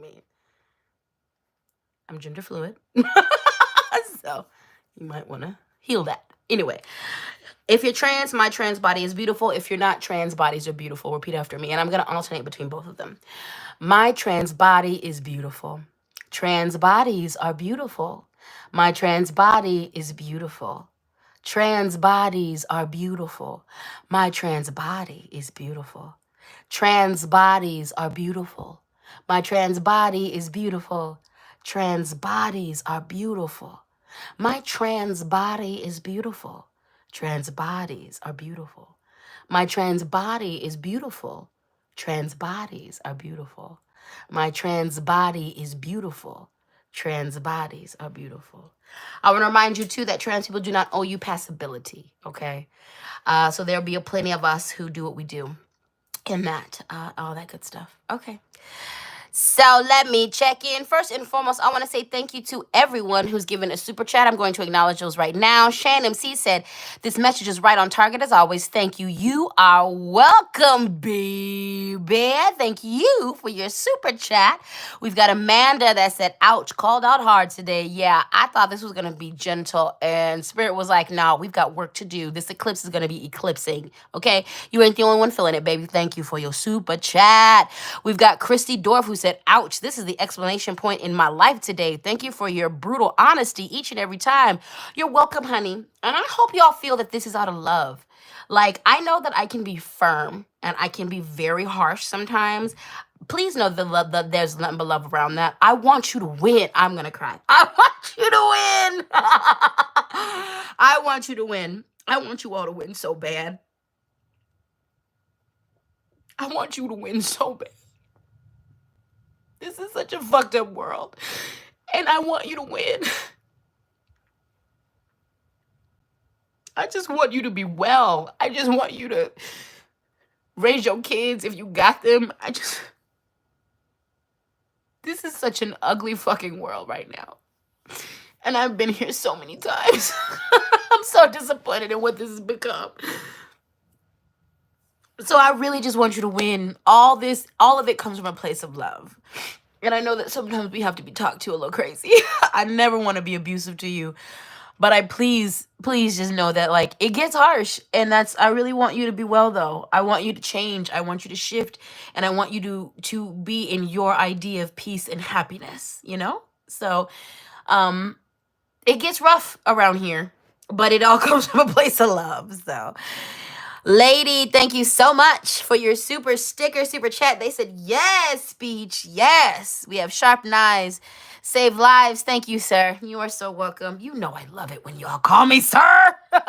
Speaker 1: mean, I'm gender fluid. So you might want to heal that. Anyway, if you're trans, my trans body is beautiful. If you're not, trans bodies are beautiful. Repeat after me. And I'm going to alternate between both of them. My trans body is beautiful. Trans bodies are beautiful. My trans body is beautiful. Trans bodies are beautiful. My trans body is beautiful. Trans bodies are beautiful. My trans body is beautiful. Trans bodies are beautiful. My trans body is beautiful. Trans bodies are beautiful. My trans body is beautiful. Trans bodies are beautiful. My trans body is beautiful. Trans bodies are beautiful. I want to remind you, too, that trans people do not owe you passability, okay? So there'll be plenty of us who do what we do in that, all that good stuff. Okay. So let me check in. First and foremost, I want to say thank you to everyone who's given a super chat. I'm going to acknowledge those right now. Shan MC said, this message is right on target as always. Thank you. You are welcome, baby. Thank you for your super chat. We've got Amanda that said, ouch, called out hard today. Yeah, I thought this was going to be gentle. And Spirit was like, no, we've got work to do. This eclipse is going to be eclipsing. Okay? You ain't the only one feeling it, baby. Thank you for your super chat. We've got Christy Dorff who said, ouch, this is the exclamation point in my life today. Thank you for your brutal honesty each and every time. You're welcome, honey. And I hope y'all feel that this is out of love. Like, I know that I can be firm and I can be very harsh sometimes. Please know that there's nothing but love around that. I want you to win. I'm going to cry. I want you to win. I want you to win. I want you all to win so bad. I want you to win so bad. This is such a fucked up world. And I want you to win. I just want you to be well. I just want you to raise your kids if you got them. This is such an ugly fucking world right now. And I've been here so many times. I'm so disappointed in what this has become. So I really just want you to win. All of it comes from a place of love. And I know that sometimes we have to be talked to a little crazy. I never want to be abusive to you. But please just know that like it gets harsh. And I really want you to be well though. I want you to change. I want you to shift. And I want you to be in your idea of peace and happiness, you know? So it gets rough around here, but it all comes from a place of love. So Lady, thank you so much for your super sticker, super chat. They said, yes, speech. Yes. We have sharpened eyes, save lives. Thank you, sir. You are so welcome. You know I love it when y'all call me sir. You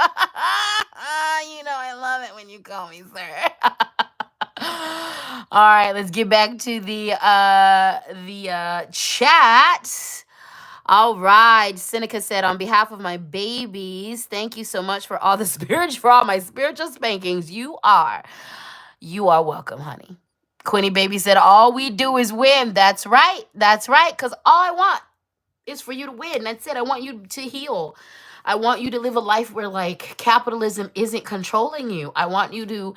Speaker 1: know I love it when you call me sir. All right, let's get back to the chat. All right. Seneca said, on behalf of my babies, thank you so much for all my spiritual spankings. You are welcome, honey. Quinny Baby said, all we do is win. That's right. That's right. Because all I want is for you to win. That's it. I want you to heal. I want you to live a life where like capitalism isn't controlling you. I want you to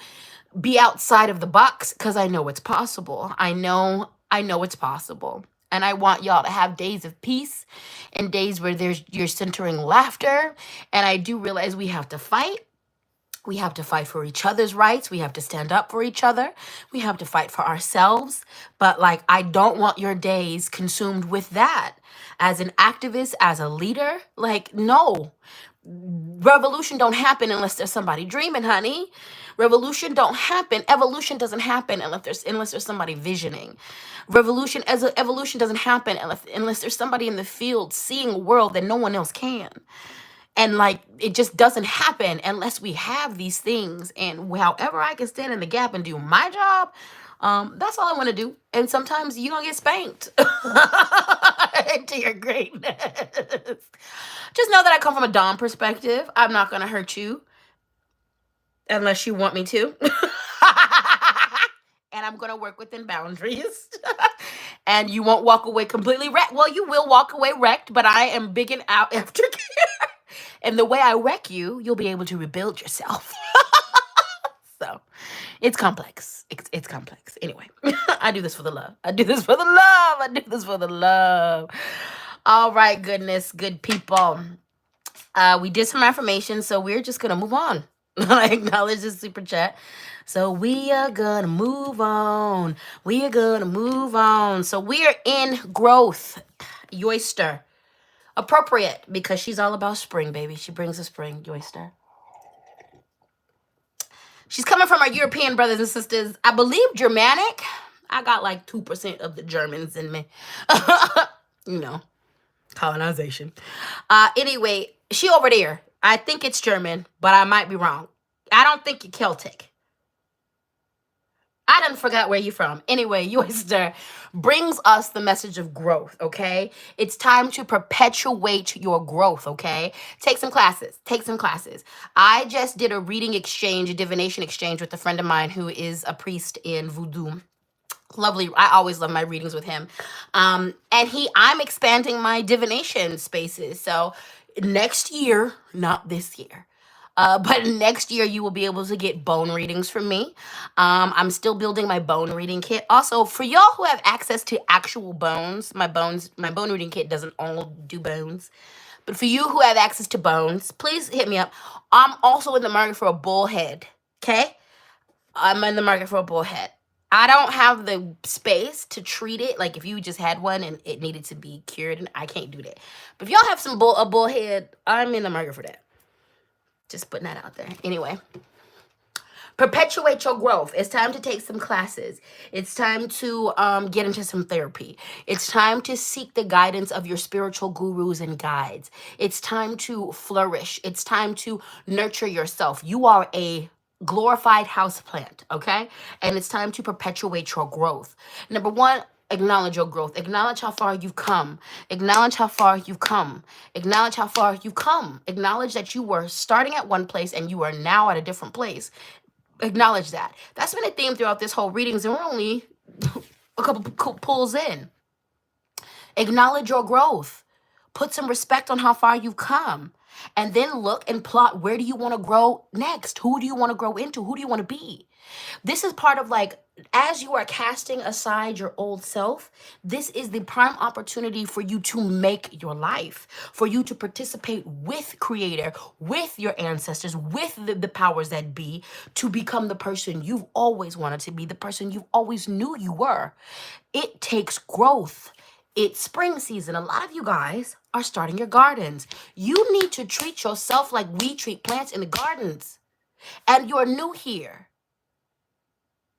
Speaker 1: be outside of the box because I know it's possible. I know it's possible. And I want y'all to have days of peace and days where you're centering laughter. And I do realize we have to fight. We have to fight for each other's rights. We have to stand up for each other. We have to fight for ourselves. But like, I don't want your days consumed with that. As an activist, as a leader, like, no. Revolution don't happen unless there's somebody dreaming, honey. Revolution don't happen. Evolution doesn't happen unless there's somebody visioning. Evolution doesn't happen unless there's somebody in the field seeing a world that no one else can. And like, it just doesn't happen unless we have these things. And however I can stand in the gap and do my job, that's all I want to do. And sometimes you're gonna get spanked into your greatness. Just know that I come from a Dom perspective. I'm not gonna hurt you unless you want me to. And I'm gonna work within boundaries. And you won't walk away completely wrecked. Well, you will walk away wrecked, but I am big and out aftercare. And the way I wreck you, you'll be able to rebuild yourself. So it's complex. It's complex. Anyway, I do this for the love. I do this for the love. All right, good people. We did some affirmations, so we're just gonna move on. I acknowledge this super chat. So we are gonna move on. So we are in growth. Yoister. Appropriate, because she's all about spring, baby. She brings the spring, Yoister. She's coming from our European brothers and sisters. I believe Germanic. I got like 2% of the Germans in me. You know, colonization. Anyway, she over there. I think it's German, but I might be wrong. I don't think you're Celtic. I done forgot where you're from. Anyway, Yoister brings us the message of growth, okay? It's time to perpetuate your growth, okay? Take some classes. I just did a reading exchange, a divination exchange with a friend of mine who is a priest in voodoo. Lovely. I always love my readings with him. I'm expanding my divination spaces. So next year, not this year, but next year you will be able to get bone readings from me. I'm still building my bone reading kit. Also, for y'all who have access to actual bones, my bone reading kit doesn't all do bones. But for you who have access to bones, please hit me up. I'm also in the market for a bullhead. Okay? I'm in the market for a bullhead. I don't have the space to treat it. Like if you just had one and it needed to be cured, and I can't do that. But if y'all have a bullhead, I'm in the market for that. Just putting that out there. Anyway, perpetuate your growth. It's time to take some classes. It's time to get into some therapy. It's time to seek the guidance of your spiritual gurus and guides. It's time to flourish. It's time to nurture yourself. You are a glorified houseplant, okay? And it's time to perpetuate your growth. Number one, acknowledge your growth. Acknowledge how far you've come. Acknowledge how far you've come. Acknowledge how far you've come. Acknowledge that you were starting at one place and you are now at a different place. Acknowledge that. That's been a theme throughout this whole readings, and we're only a couple pulls in. Acknowledge your growth. Put some respect on how far you've come. And then look and plot, where do you want to grow next? Who do you want to grow into? Who do you want to be? This is part of like as you are casting aside your old self, this is the prime opportunity for you to make your life, for you to participate with Creator, with your ancestors, with the powers that be, to become the person you've always wanted to be, the person you always knew you were. It takes growth. It's spring season. A lot of you guys are starting your gardens. You need to treat yourself like we treat plants in the gardens. And you're new here.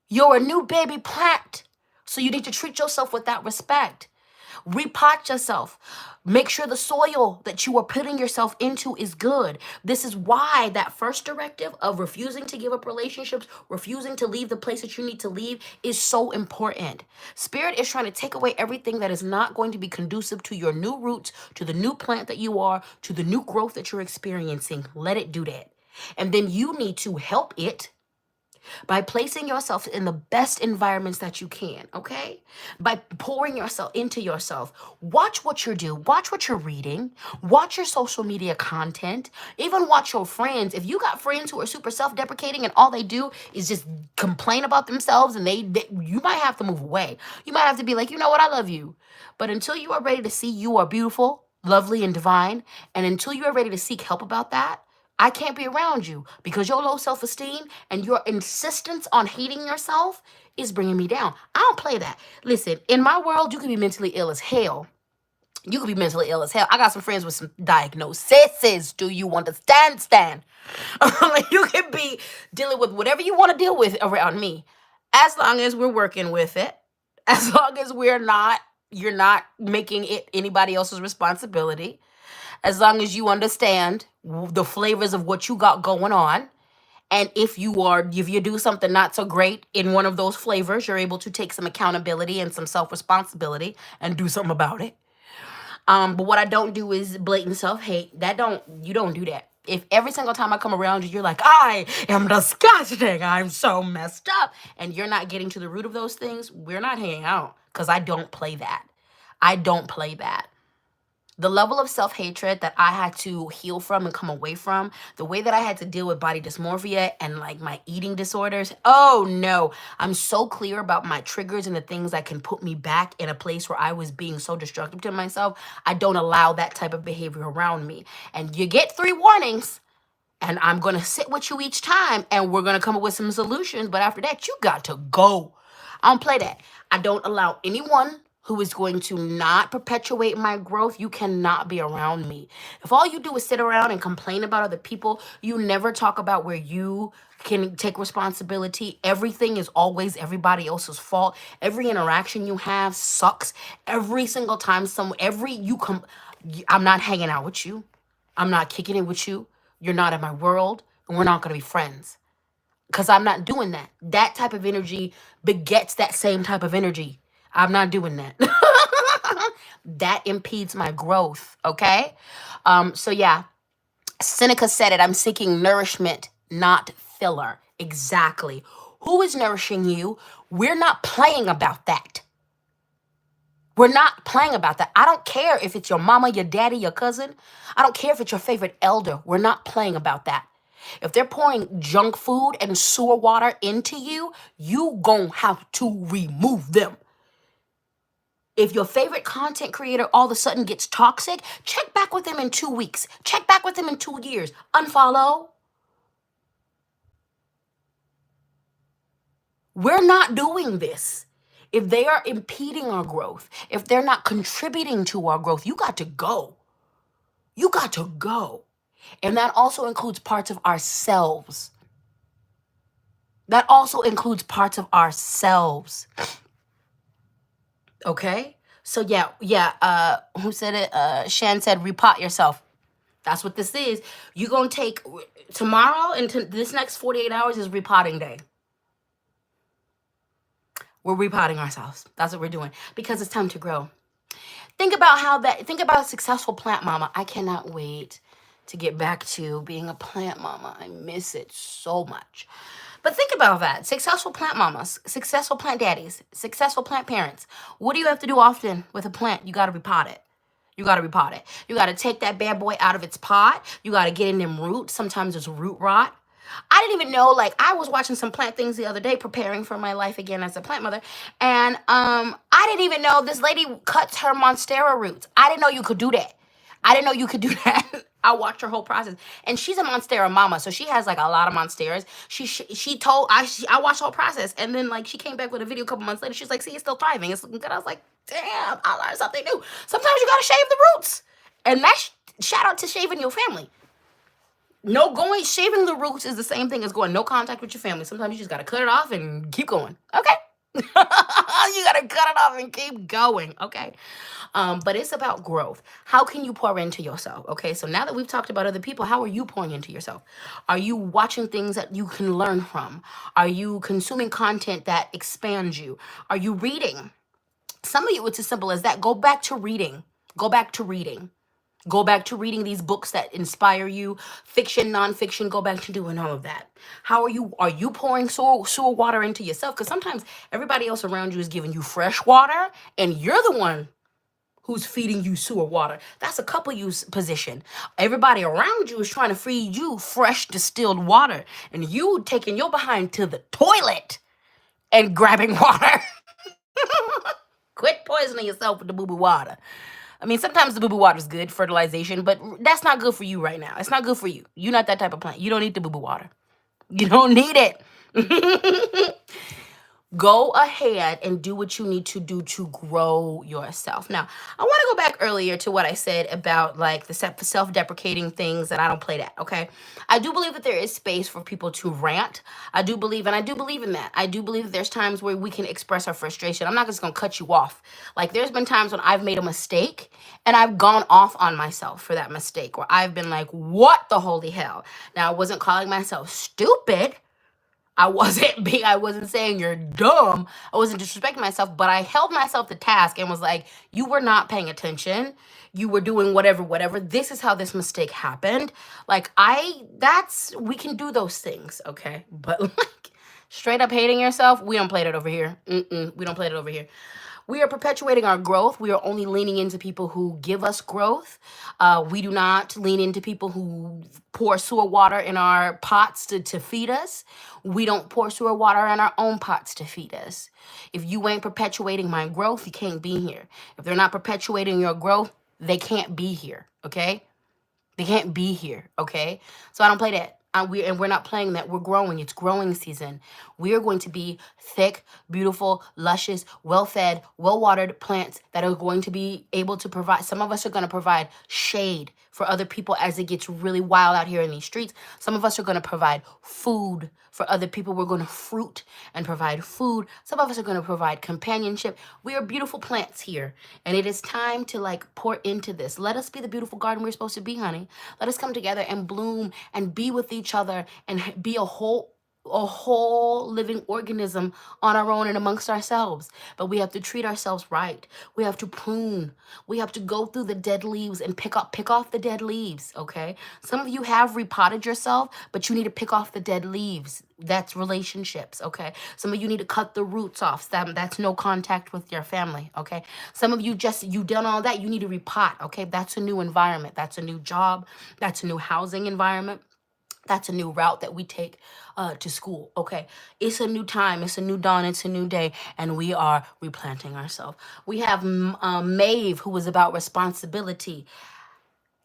Speaker 1: You're a new baby plant. So you need to treat yourself with that respect. Repot yourself. Make sure the soil that you are putting yourself into is good. This is why that first directive of refusing to give up relationships, refusing to leave the place that you need to leave is so important. Spirit is trying to take away everything that is not going to be conducive to your new roots, to the new plant that you are, to the new growth that you're experiencing. Let it do that. And then you need to help it by placing yourself in the best environments that you can, okay? By pouring yourself into yourself. Watch what you do. Watch what you're reading. Watch your social media content. Even watch your friends. If you got friends who are super self-deprecating and all they do is just complain about themselves, and you might have to move away. You might have to be like, you know what, I love you. But until you are ready to see you are beautiful, lovely, and divine, and until you are ready to seek help about that, I can't be around you, because your low self-esteem and your insistence on hating yourself is bringing me down. I don't play that. Listen, in my world, you can be mentally ill as hell. You can be mentally ill as hell. I got some friends with some diagnoses. Do you understand, Stan? Like, you can be dealing with whatever you want to deal with around me, as long as we're working with it, as long as you're not making it anybody else's responsibility, as long as you understand the flavors of what you got going on. And if you do something not so great in one of those flavors, you're able to take some accountability and some self-responsibility and do something about it. But what I don't do is blatant self-hate. You don't do that. If every single time I come around you, you're like, I am disgusting, I'm so messed up, and you're not getting to the root of those things, we're not hanging out, because I don't play that. I don't play that. The level of self-hatred that I had to heal from and come away from, the way that I had to deal with body dysmorphia and like my eating disorders, oh no. I'm so clear about my triggers and the things that can put me back in a place where I was being so destructive to myself. I don't allow that type of behavior around me. And you get 3 warnings, and I'm going to sit with you each time, and we're going to come up with some solutions. But after that, you got to go. I don't play that. I don't allow anyone who is going to not perpetuate my growth. You cannot be around me. If all you do is sit around and complain about other people, you never talk about where you can take responsibility. Everything is always everybody else's fault. Every interaction you have sucks. Every single time I'm not hanging out with you. I'm not kicking it with you. You're not in my world, and we're not going to be friends. Because I'm not doing that. That type of energy begets that same type of energy. I'm not doing that. That impedes my growth, okay? So yeah, Seneca said it, I'm seeking nourishment, not filler. Exactly. Who is nourishing you? We're not playing about that. We're not playing about that. I don't care if it's your mama, your daddy, your cousin. I don't care if it's your favorite elder. We're not playing about that. If they're pouring junk food and sewer water into you, you gon' have to remove them. If your favorite content creator all of a sudden gets toxic, check back with them in 2 weeks. Check back with them in 2 years. Unfollow. We're not doing this. If they are impeding our growth, if they're not contributing to our growth, you got to go. You got to go. And that also includes parts of ourselves. That also includes parts of ourselves. Okay? So yeah, who said it? Shan said, repot yourself. That's what this is. You're going to take tomorrow into this next 48 hours is repotting day. We're repotting ourselves. That's what we're doing, because it's time to grow. Think about a successful plant mama. I cannot wait to get back to being a plant mama. I miss it so much. But think about that. Successful plant mamas, successful plant daddies, successful plant parents. What do you have to do often with a plant? You got to repot it. You got to repot it. You got to take that bad boy out of its pot. You got to get in them roots. Sometimes there's root rot. I didn't even know, like, I was watching some plant things the other day, preparing for my life again as a plant mother. And I didn't even know this lady cuts her monstera roots. I didn't know you could do that. I didn't know you could do that. I watched her whole process, and she's a monstera mama, so she has like a lot of monsteras. She told I watched the whole process, and then like she came back with a video a couple months later. She's like, "See, it's still thriving. It's looking good." I was like, "Damn, I learned something new." Sometimes you gotta shave the roots, and that's shout out to shaving your family. No, going shaving the roots is the same thing as going no contact with your family. Sometimes you just gotta cut it off and keep going. Okay. You gotta cut it off and keep going. Okay. But it's about growth. How can you pour into yourself? Okay. So now that we've talked about other people, how are you pouring into yourself? Are you watching things that you can learn from? Are you consuming content that expands you? Are you reading? Some of you, it's as simple as that. Go back to reading. Go back to reading. Go back to reading these books that inspire you, fiction, nonfiction. Go back to doing all of that. How are you? Are you pouring sewer water into yourself? Because sometimes everybody else around you is giving you fresh water, and you're the one who's feeding you sewer water. That's a couple use position. Everybody around you is trying to feed you fresh distilled water, and you taking your behind to the toilet and grabbing water. Quit poisoning yourself with the boo-boo water. I mean, sometimes the boo-boo water is good, fertilization, but that's not good for you right now. It's not good for you. You're not that type of plant. You don't need the boo-boo water. You don't need it. Go ahead and do what you need to do to grow yourself. Now, I want to go back earlier to what I said about like the self-deprecating things that I don't play that, okay? I do believe that there is space for people to rant. I do believe in that. I do believe that there's times where we can express our frustration. I'm not just going to cut you off. Like there's been times when I've made a mistake and I've gone off on myself for that mistake, where I've been like, what the holy hell? Now, I wasn't calling myself stupid. I wasn't saying you're dumb. I wasn't disrespecting myself, but I held myself to task and was like, you were not paying attention. You were doing whatever. This is how this mistake happened. Like we can do those things, okay? But like straight up hating yourself, we don't play that over here. We don't play it over here. We are perpetuating our growth. We are only leaning into people who give us growth. We do not lean into people who pour sewer water in our pots to feed us. We don't pour sewer water in our own pots to feed us. If you ain't perpetuating my growth, you can't be here. If they're not perpetuating your growth, they can't be here, okay? They can't be here, okay? So I don't play that. We're not playing that. We're growing. It's growing season. We are going to be thick, beautiful, luscious, well-fed, well-watered plants that are going to be able to provide. Some of us are going to provide shade for other people as it gets really wild out here in these streets. Some of us are going to provide food for other people. We're going to fruit and provide food. Some of us are going to provide companionship. We are beautiful plants here, and it is time to like pour into this. Let us be the beautiful garden we're supposed to be, honey. Let us come together and bloom and be with each other and be a whole living organism on our own and amongst ourselves. But we have to treat ourselves right. We have to prune. We have to go through the dead leaves and pick off the dead leaves, okay? Some of you have repotted yourself, but you need to pick off the dead leaves. That's relationships, okay? Some of you need to cut the roots off. That's no contact with your family, okay? Some of you you done all that. You need to repot, okay? That's a new environment. That's a new job. That's a new housing environment. That's a new route that we take to school, okay? It's a new time. It's a new dawn. It's a new day, and we are replanting ourselves. We have Maeve, who is about responsibility.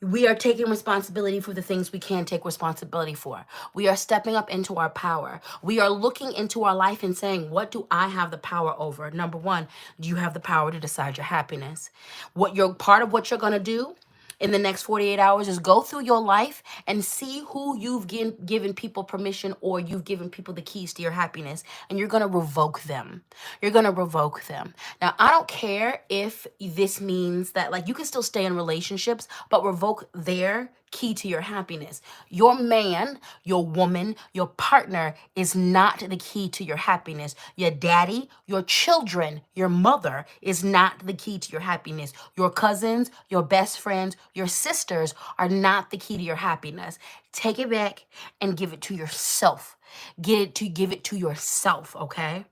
Speaker 1: We are taking responsibility for the things we can take responsibility for. We are stepping up into our power. We are looking into our life and saying, what do I have the power over? Number one, do you have the power to decide your happiness? Part of what you're going to do in the next 48 hours is go through your life and see who you've given people permission, or you've given people the keys to your happiness, and you're going to revoke them. You're going to revoke them. Now, I don't care if this means that like you can still stay in relationships, but revoke their key to your happiness. Your man, your woman, your partner is not the key to your happiness. Your daddy, your children, your mother is not the key to your happiness. Your cousins, your best friends, your sisters are not the key to your happiness. Take it back and give it to yourself. Give it to yourself, okay?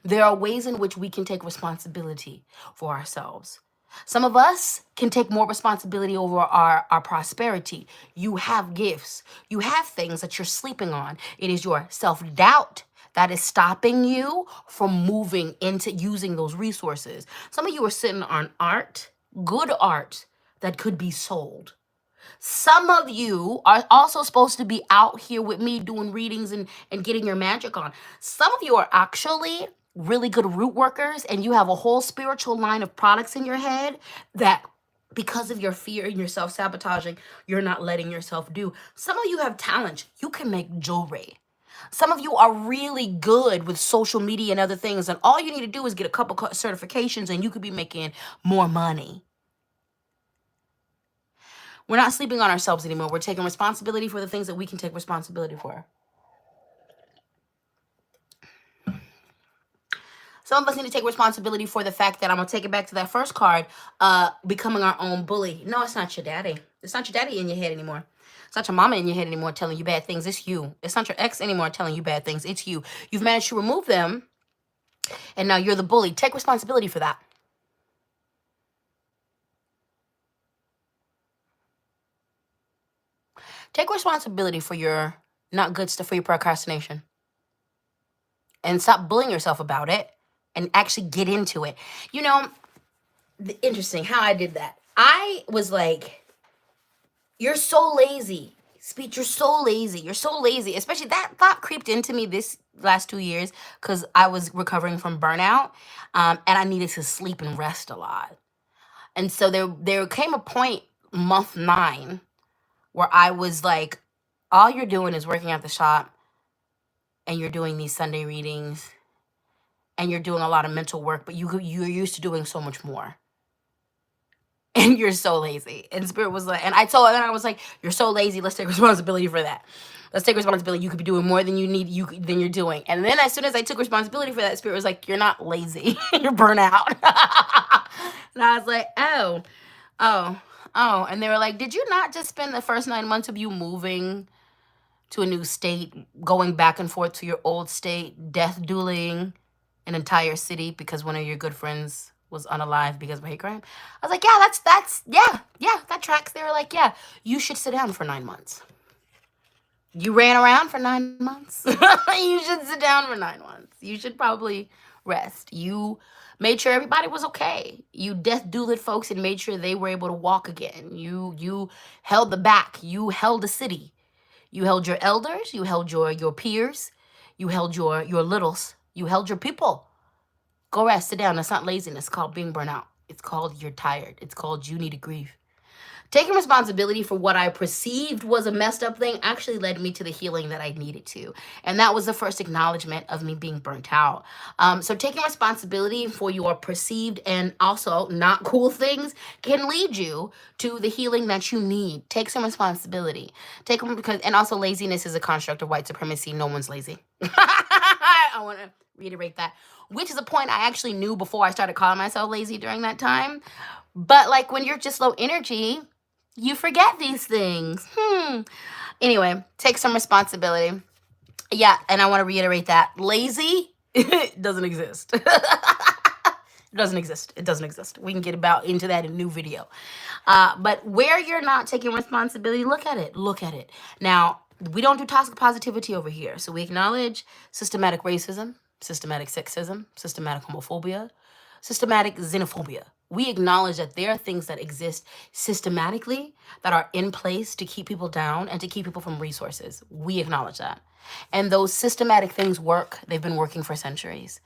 Speaker 1: There are ways in which we can take responsibility for ourselves. Some of us can take more responsibility over our prosperity. You have gifts. You have things that you're sleeping on. It is your self-doubt that is stopping you from moving into using those resources. Some of you are sitting on art, good art, that could be sold. Some of you are also supposed to be out here with me doing readings and getting your magic on. Some of you are actually really good root workers, and you have a whole spiritual line of products in your head that, because of your fear and your self-sabotaging, you're not letting yourself do. Some of you have talent. You can make jewelry. Some of you are really good with social media and other things, and all you need to do is get a couple certifications and you could be making more money. We're not sleeping on ourselves anymore. We're taking responsibility for the things that we can take responsibility for. Some of us need to take responsibility for the fact that, I'm going to take it back to that first card, becoming our own bully. No, it's not your daddy. It's not your daddy in your head anymore. It's not your mama in your head anymore telling you bad things. It's you. It's not your ex anymore telling you bad things. It's you. You've managed to remove them, and now you're the bully. Take responsibility for that. Take responsibility for your not good stuff, for your procrastination. And stop bullying yourself about it and actually get into it. You know, interesting how I did that. I was like, you're so lazy. Speech, you're so lazy. You're so lazy. Especially that thought creeped into me this last 2 years because I was recovering from burnout, and I needed to sleep and rest a lot. And so there came a point, month 9, where I was like, all you're doing is working at the shop, and you're doing these Sunday readings, and you're doing a lot of mental work, but you're used to doing so much more. And you're so lazy. And Spirit was like, and I told her, and I was like, you're so lazy. Let's take responsibility for that. Let's take responsibility. You could be doing more than than you're doing. And then as soon as I took responsibility for that, Spirit was like, you're not lazy. You're burnout. And I was like, oh. And they were like, did you not just spend the first 9 months of you moving to a new state, going back and forth to your old state, death dueling an entire city because one of your good friends was unalive because of a hate crime? I was like, yeah, that tracks. They were like, yeah, you should sit down for 9 months. You ran around for 9 months. You should sit down for 9 months. You should probably rest. You made sure everybody was okay. You death dueled folks and made sure they were able to walk again. You held the back. You held the city. You held your elders. You held your peers. You held your littles. You held your people. Go rest, sit down. That's not laziness. It's called being burnt out. It's called you're tired. It's called you need to grieve. Taking responsibility for what I perceived was a messed up thing actually led me to the healing that I needed to. And that was the first acknowledgement of me being burnt out. So taking responsibility for your perceived and also not cool things can lead you to the healing that you need. Take some responsibility. And also laziness is a construct of white supremacy. No one's lazy. I want to reiterate that, which is a point I actually knew before I started calling myself lazy during that time. But like when you're just low energy, you forget these things. Anyway, take some responsibility. Yeah, and I want to reiterate that. Lazy doesn't exist. It doesn't exist. It doesn't exist. We can get into that in a new video. But where you're not taking responsibility, look at it. Look at it. Now, we don't do toxic positivity over here. So we acknowledge systematic racism, systematic sexism, systematic homophobia, systematic xenophobia. We acknowledge that there are things that exist systematically that are in place to keep people down and to keep people from resources. We acknowledge that. And those systematic things work. They've been working for centuries.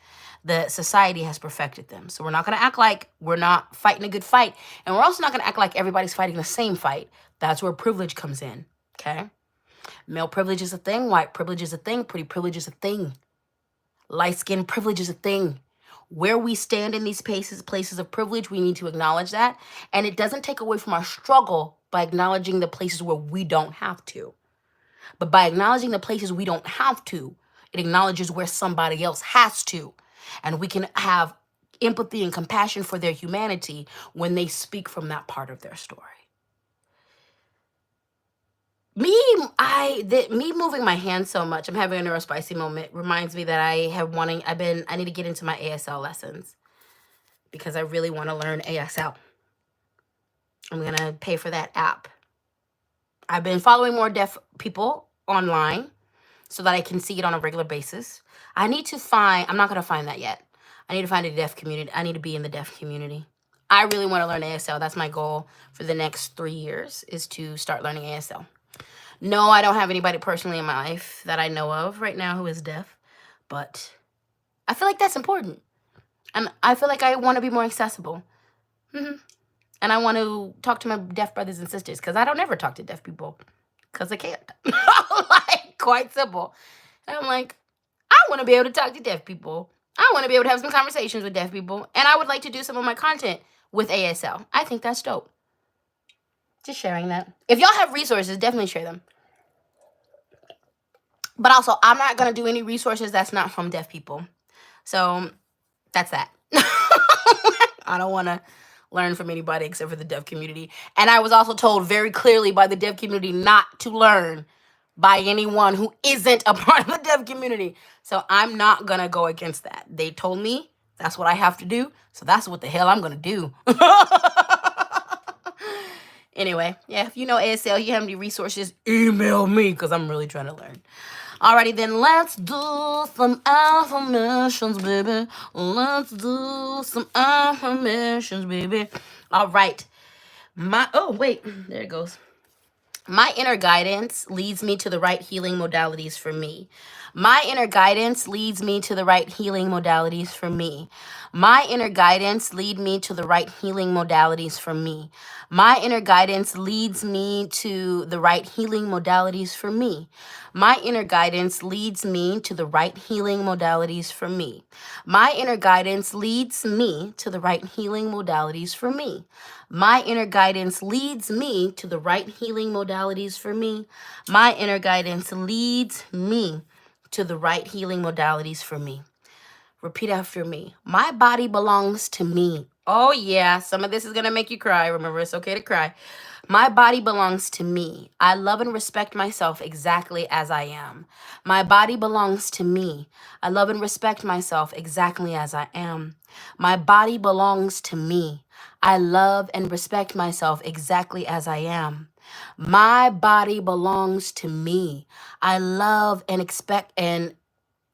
Speaker 1: The society has perfected them. So we're not going to act like we're not fighting a good fight. And we're also not going to act like everybody's fighting the same fight. That's where privilege comes in. Okay? Male privilege is a thing. White privilege is a thing. Pretty privilege is a thing. Light-skinned privilege is a thing. Where we stand in these places of privilege, we need to acknowledge that. And it doesn't take away from our struggle by acknowledging the places where we don't have to. But by acknowledging the places we don't have to, it acknowledges where somebody else has to. And we can have empathy and compassion for their humanity when they speak from that part of their story. Me moving my hands so much, I'm having a neurospicy moment, reminds me that I need to get into my ASL lessons because I really want to learn ASL. I'm going to pay for that app. I've been following more deaf people online so that I can see it on a regular basis. I need to find, I'm not going to find that yet. I need to find a deaf community. I need to be in the deaf community. I really want to learn ASL. That's my goal for the next 3 years, is to start learning ASL. No, I don't have anybody personally in my life that I know of right now who is deaf, but I feel like that's important. And I feel like I want to be more accessible. And I want to talk to my deaf brothers and sisters, because I don't ever talk to deaf people because I can't. Like, quite simple. And I'm like, I want to be able to talk to deaf people. I want to be able to have some conversations with deaf people. And I would like to do some of my content with ASL. I think that's dope. Just sharing that. If y'all have resources, definitely share them. But also, I'm not going to do any resources that's not from deaf people. So that's that. I don't want to learn from anybody except for the deaf community. And I was also told very clearly by the deaf community not to learn by anyone who isn't a part of the deaf community. So I'm not going to go against that. They told me that's what I have to do. So that's what the hell I'm going to do. Anyway, yeah, if you know ASL, you have any resources, email me, because I'm really trying to learn. Alrighty, then let's do some affirmations, baby. Let's do some affirmations, baby. All right. Oh, wait, there it goes. My inner guidance leads me to the right healing modalities for me. My inner guidance leads me to the right healing modalities for me. My inner guidance leads me to the right healing modalities for me. My inner guidance leads me to the right healing modalities for me. My inner guidance leads me to the right healing modalities for me. My inner guidance leads me to the right healing modalities for me. My inner guidance leads me to the right healing modalities for me. My inner guidance leads me to the right healing modalities for me. Repeat after me. My body belongs to me. Oh yeah, some of this is going to make you cry. Remember, it's okay to cry. My body belongs to me. I love and respect myself exactly as I am. My body belongs to me. I love and respect myself exactly as I am. My body belongs to me. I love and respect myself exactly as I am. My body belongs to me. I love and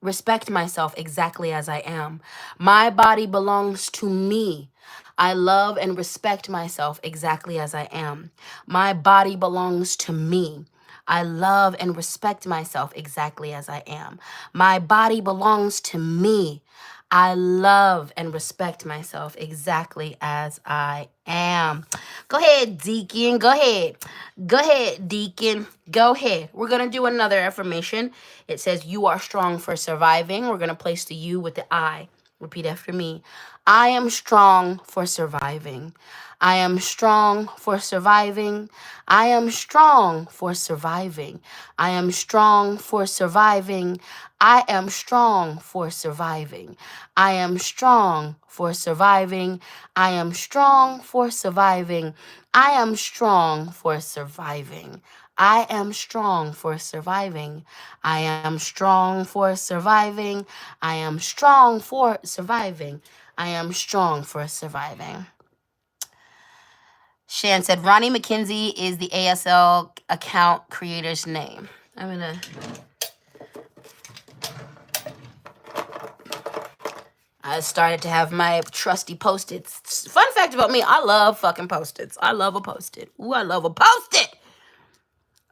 Speaker 1: respect myself exactly as I am. My body belongs to me. I love and respect myself exactly as I am. My body belongs to me. I love and respect myself exactly as I am. My body belongs to me. I love and respect myself exactly as I am. Go ahead, Deacon. Go ahead. Go ahead, Deacon. Go ahead. We're going to do another affirmation. It says, you are strong for surviving. We're going to place the you with the I. Repeat after me. I am strong for surviving. I am strong for surviving. I am strong for surviving. I am strong for surviving. I am strong for surviving. I am strong for surviving. I am strong for surviving. I am strong for surviving. I am strong for surviving. I am strong for surviving. I am strong for surviving. I am strong for surviving. Shan said, Ronnie McKenzie is the ASL account creator's name. I started to have my trusty Post-its. Fun fact about me, I love fucking Post-its. I love a Post-it. Ooh, I love a Post-it.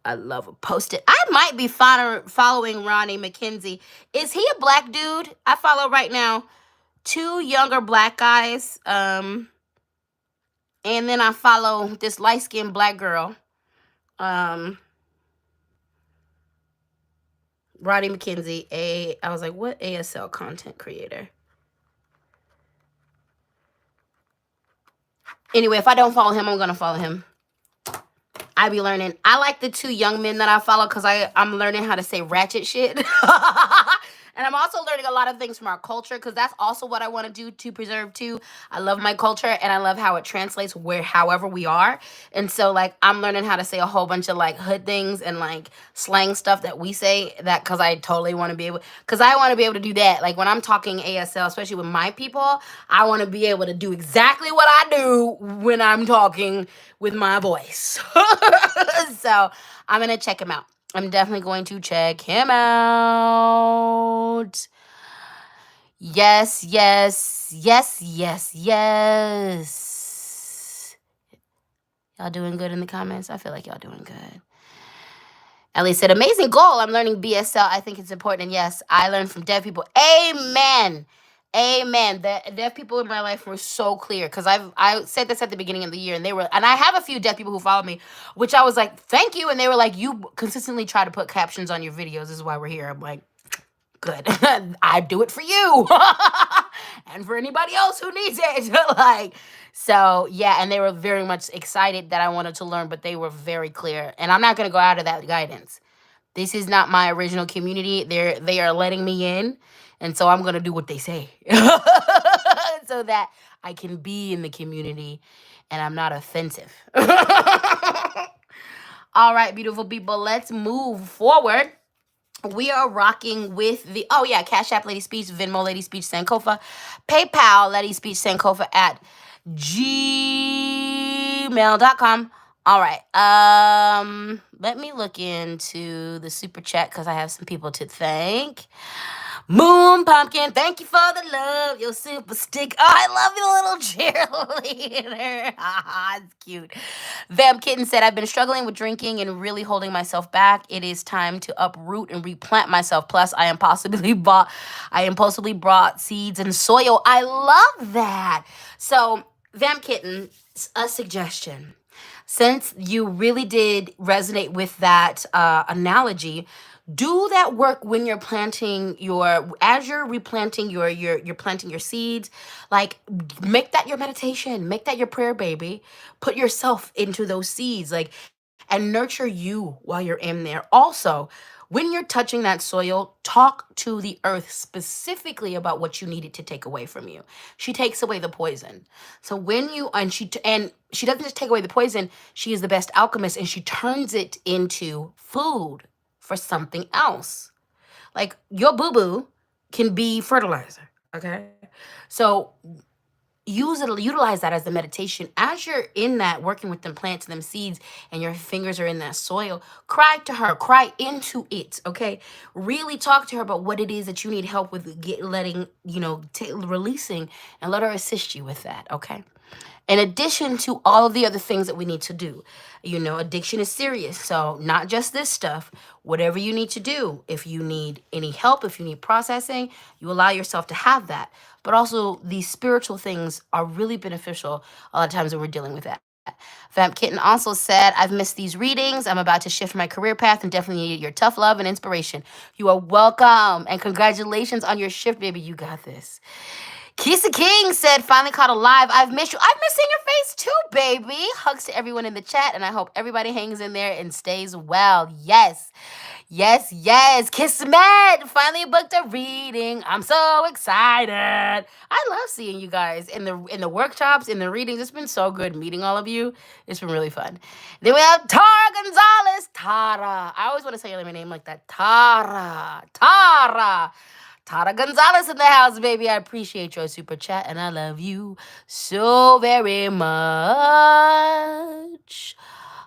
Speaker 1: I love a Post-it. I might be following Ronnie McKenzie. Is he a black dude? I follow right now 2 younger black guys. And then I follow this light-skinned black girl. Ronnie McKenzie. I was like, what ASL content creator? Anyway, if I don't follow him, I'm going to follow him. I be learning. I like the 2 young men that I follow because I'm learning how to say ratchet shit. And And I'm also learning a lot of things from our culture, because that's also what I want to do to preserve too. I love my culture, and I love how it translates however we are. And so like I'm learning how to say a whole bunch of like hood things and like slang stuff that we say, that because I totally want to be able, because I want to be able to do that. Like when I'm talking ASL, especially with my people, I want to be able to do exactly what I do when I'm talking with my voice. So I'm gonna check him out. I'm definitely going to check him out. Yes, yes, yes, yes, yes. Y'all doing good in the comments? I feel like y'all doing good. Ellie said, amazing goal. I'm learning BSL. I think it's important. And yes, I learned from deaf people. Amen. Amen. The deaf people in my life were so clear, because I said this at the beginning of the year, and I have a few deaf people who follow me, which I was like, thank you. And they were like, you consistently try to put captions on your videos. This is why we're here. I'm like, good. I do it for you and for anybody else who needs it. Like, so yeah, and they were very much excited that I wanted to learn, but they were very clear. And I'm not gonna go out of that guidance. This is not my original community. They are letting me in, and so I'm gonna do what they say, so that I can be in the community, and I'm not offensive. All right, beautiful people, let's move forward. We are rocking with the, oh yeah, Cash App LadySpeech, Venmo LadySpeech Sankofa, PayPal LadySpeech Sankofa at gmail.com. All right. Let me look into the super chat, because I have some people to thank. Moon Pumpkin, thank you for the love. Your super stick. Oh, I love your little cheerleader. It's cute. Vamp Kitten said, I've been struggling with drinking and really holding myself back. It is time to uproot and replant myself. Plus, I impulsively brought seeds and soil. I love that. So, Vamp Kitten, a suggestion. Since you really did resonate with that analogy, do that work when you're planting as you're replanting you're planting your seeds. Like, make that your meditation, make that your prayer, baby. Put yourself into those seeds, like, and nurture you while you're in there. Also, when you're touching that soil, talk to the earth specifically about what you needed to take away from you. She takes away the poison. So when you, and she doesn't just take away the poison, she is the best alchemist, and she turns it into food for something else. Like, your boo-boo can be fertilizer, okay? So utilize that as the meditation. As you're in that, working with them plants and them seeds, and your fingers are in that soil, cry to her, cry into it, okay? Really talk to her about what it is that you need help with, releasing, and let her assist you with that, okay? In addition to all of the other things that we need to do. Addiction is serious. So not just this stuff, whatever you need to do. If you need any help, if you need processing, you allow yourself to have that. But also, these spiritual things are really beneficial a lot of times when we're dealing with that. Vamp Kitten also said, I've missed these readings. I'm about to shift my career path and definitely need your tough love and inspiration. You are welcome. And congratulations on your shift, baby. You got this. Kisa King said, finally caught alive. I've missed you. I've missed seeing your face too, baby. Hugs to everyone in the chat, and I hope everybody hangs in there and stays well. Yes. Yes, yes. Kismet finally booked a reading. I'm so excited. I love seeing you guys in the workshops, in the readings. It's been so good meeting all of you. It's been really fun. Then we have Tara Gonzalez. Tara. I always want to say your name like that. Tara. Tara Gonzalez in the house, baby. I appreciate your super chat, and I love you so very much.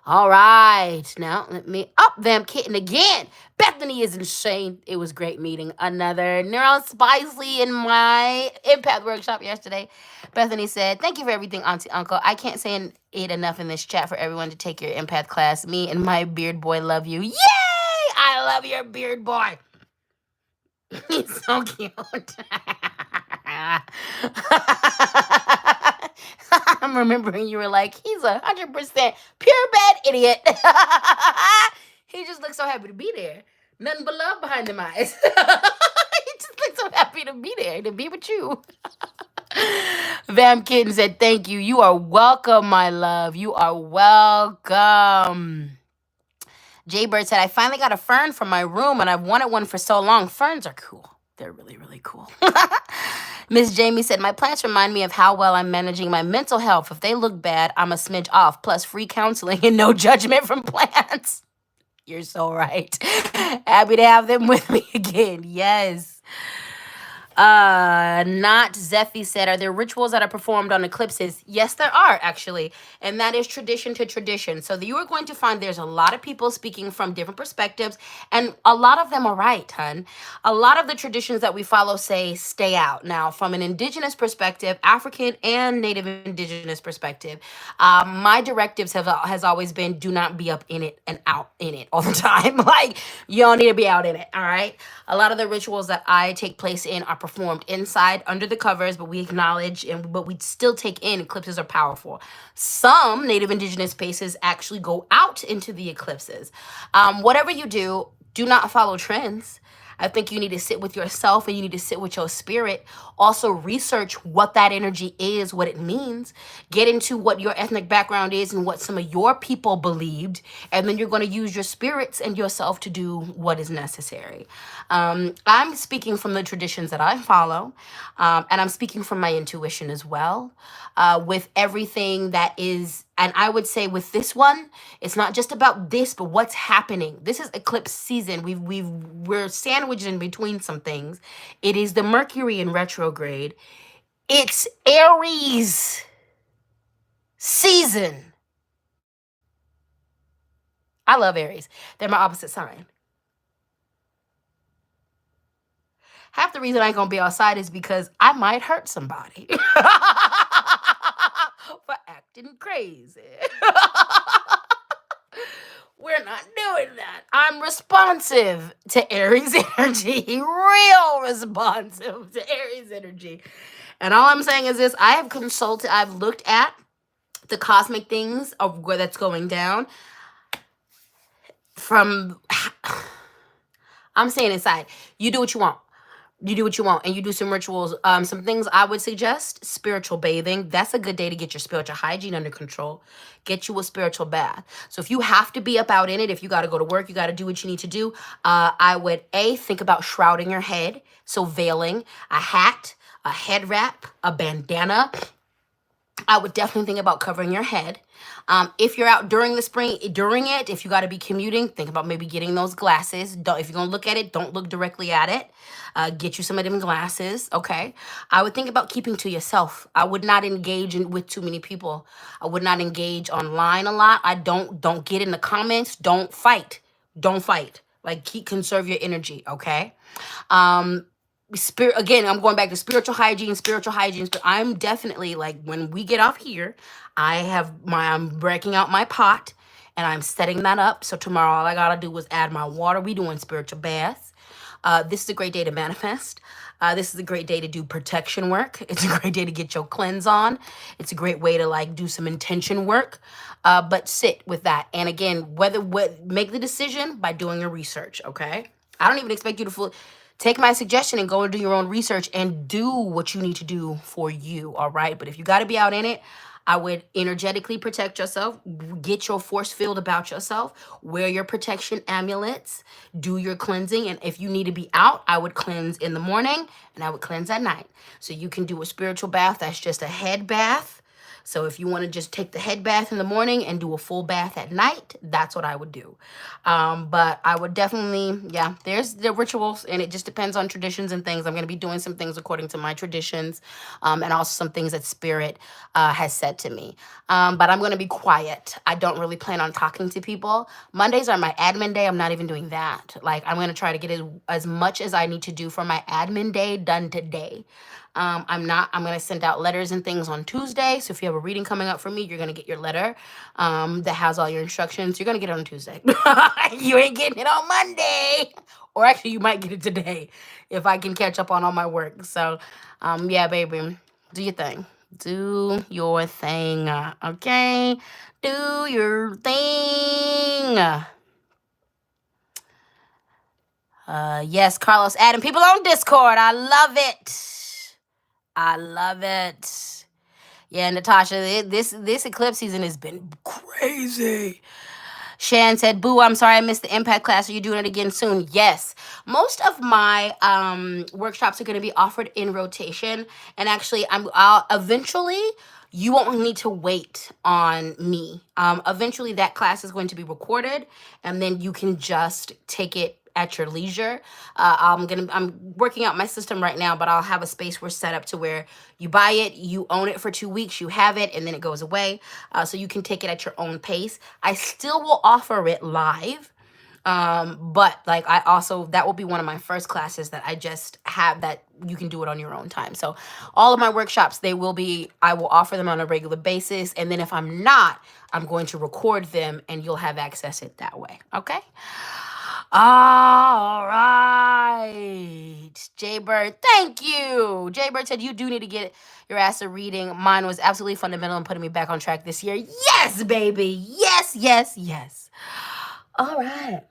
Speaker 1: All right. Now, let me up Vamp Kitten again. Bethany is insane. It was great meeting another Neural Spicy in my empath workshop yesterday. Bethany said, thank you for everything, Auntie Uncle. I can't say it enough in this chat for everyone to take your empath class. Me and my beard boy love you. Yay! I love your beard boy. He's so cute. I'm remembering you were like, he's 100% pure bad idiot. He just looks so happy to be there. Nothing but love behind them eyes. He just looks so happy to be there, to be with you. Vamp Kitten said, thank you. You are welcome, my love. You are welcome. Jaybird said, I finally got a fern from my room, and I've wanted one for so long. Ferns are cool. They're really, really cool. Miss Jamie said, my plants remind me of how well I'm managing my mental health. If they look bad, I'm a smidge off, plus free counseling and no judgment from plants. You're so right. Happy to have them with me again. Yes. Not Zephy said, are there rituals that are performed on eclipses? Yes, there are actually, and that is tradition to tradition. So you are going to find there's a lot of people speaking from different perspectives, and a lot of them are right, hun. A lot of the traditions that we follow say stay out. Now, from an indigenous perspective, African and Native indigenous perspective, my directives has always been do not be up in it and out in it all the time. Like you don't need to be out in it. All right. A lot of the rituals that I take place in are performed inside under the covers, but we acknowledge but we still take in eclipses are powerful. Some Native indigenous spaces actually go out into the eclipses. Whatever you do not follow trends. I think you need to sit with yourself and you need to sit with your spirit. Also, research what that energy is, what it means. Get into what your ethnic background is and what some of your people believed. And then you're going to use your spirits and yourself to do what is necessary. I'm speaking from the traditions that I follow, and I'm speaking from my intuition as well, with everything that is. And I would say with this one, it's not just about this, but what's happening. This is eclipse season. We're sandwiched in between some things. It is the Mercury in retrograde. It's Aries season. I love Aries. They're my opposite sign. Half the reason I ain't gonna be outside is because I might hurt somebody for acting crazy. We're not doing that. I'm responsive to Aries energy, real responsive to Aries energy. And all I'm saying is this, I've looked at the cosmic things of where that's going down from, I'm saying inside, you do what you want. You do what you want and you do some rituals. Some things I would suggest, spiritual bathing. That's a good day to get your spiritual hygiene under control. Get you a spiritual bath. So if you have to be up out in it, if you got to go to work, you got to do what you need to do. I would think about shrouding your head. So veiling, a hat, a head wrap, a bandana. I would definitely think about covering your head. If you're out during the spring, if you got to be commuting, think about maybe getting those glasses. If you're going to look at it, don't look directly at it. Get you some of them glasses, okay? I would think about keeping to yourself. I would not engage with too many people. I would not engage online a lot. Don't get in the comments. Don't fight. Don't fight. Like, conserve your energy, okay? Spirit again, I'm going back to spiritual hygiene. But I'm definitely like when we get off here, I'm breaking out my pot and I'm setting that up. So tomorrow all I gotta do is add my water. We doing spiritual baths. This is a great day to manifest. This is a great day to do protection work. It's a great day to get your cleanse on. It's a great way to like do some intention work. But sit with that. And again, make the decision by doing your research. Okay. I don't even expect you to take my suggestion and go and do your own research and do what you need to do for you, all right? But if you got to be out in it, I would energetically protect yourself, get your force field about yourself, wear your protection amulets, do your cleansing. And if you need to be out, I would cleanse in the morning and I would cleanse at night. So you can do a spiritual bath. That's just a head bath. So if you want to just take the head bath in the morning and do a full bath at night, that's what I would do. But I would definitely, there's the rituals and it just depends on traditions and things. I'm going to be doing some things according to my traditions and also some things that Spirit has said to me. But I'm going to be quiet. I don't really plan on talking to people. Mondays are my admin day. I'm not even doing that. Like I'm going to try to get as much as I need to do for my admin day done today. I'm going to send out letters and things on Tuesday. So if you have a reading coming up for me, you're going to get your letter that has all your instructions. You're going to get it on Tuesday. You ain't getting it on Monday. Or actually, you might get it today if I can catch up on all my work. So, yeah, baby, do your thing. Do your thing. Okay? Do your thing. Yes, Carlos adding people on Discord. I love it. I love it. Yeah, Natasha, this eclipse season has been crazy. Shan said, "Boo, I'm sorry I missed the impact class. Are you doing it again soon?" Yes. Most of my workshops are going to be offered in rotation, and actually, I'll eventually. You won't need to wait on me. Eventually, that class is going to be recorded, and then you can just take it at your leisure. I'm working out my system right now, but I'll have a space where set up to where you buy it, you own it for 2 weeks, you have it, and then it goes away. So you can take it at your own pace. I still will offer it live. But like I also, that will be one of my first classes that I just have that you can do it on your own time. So all of my workshops, I will offer them on a regular basis. And then if I'm not, I'm going to record them and you'll have access it that way. Okay. All right. Jaybird, thank you. Jaybird said you do need to get your ass a reading. Mine was absolutely fundamental in putting me back on track this year. Yes, baby. Yes, yes, yes. All right.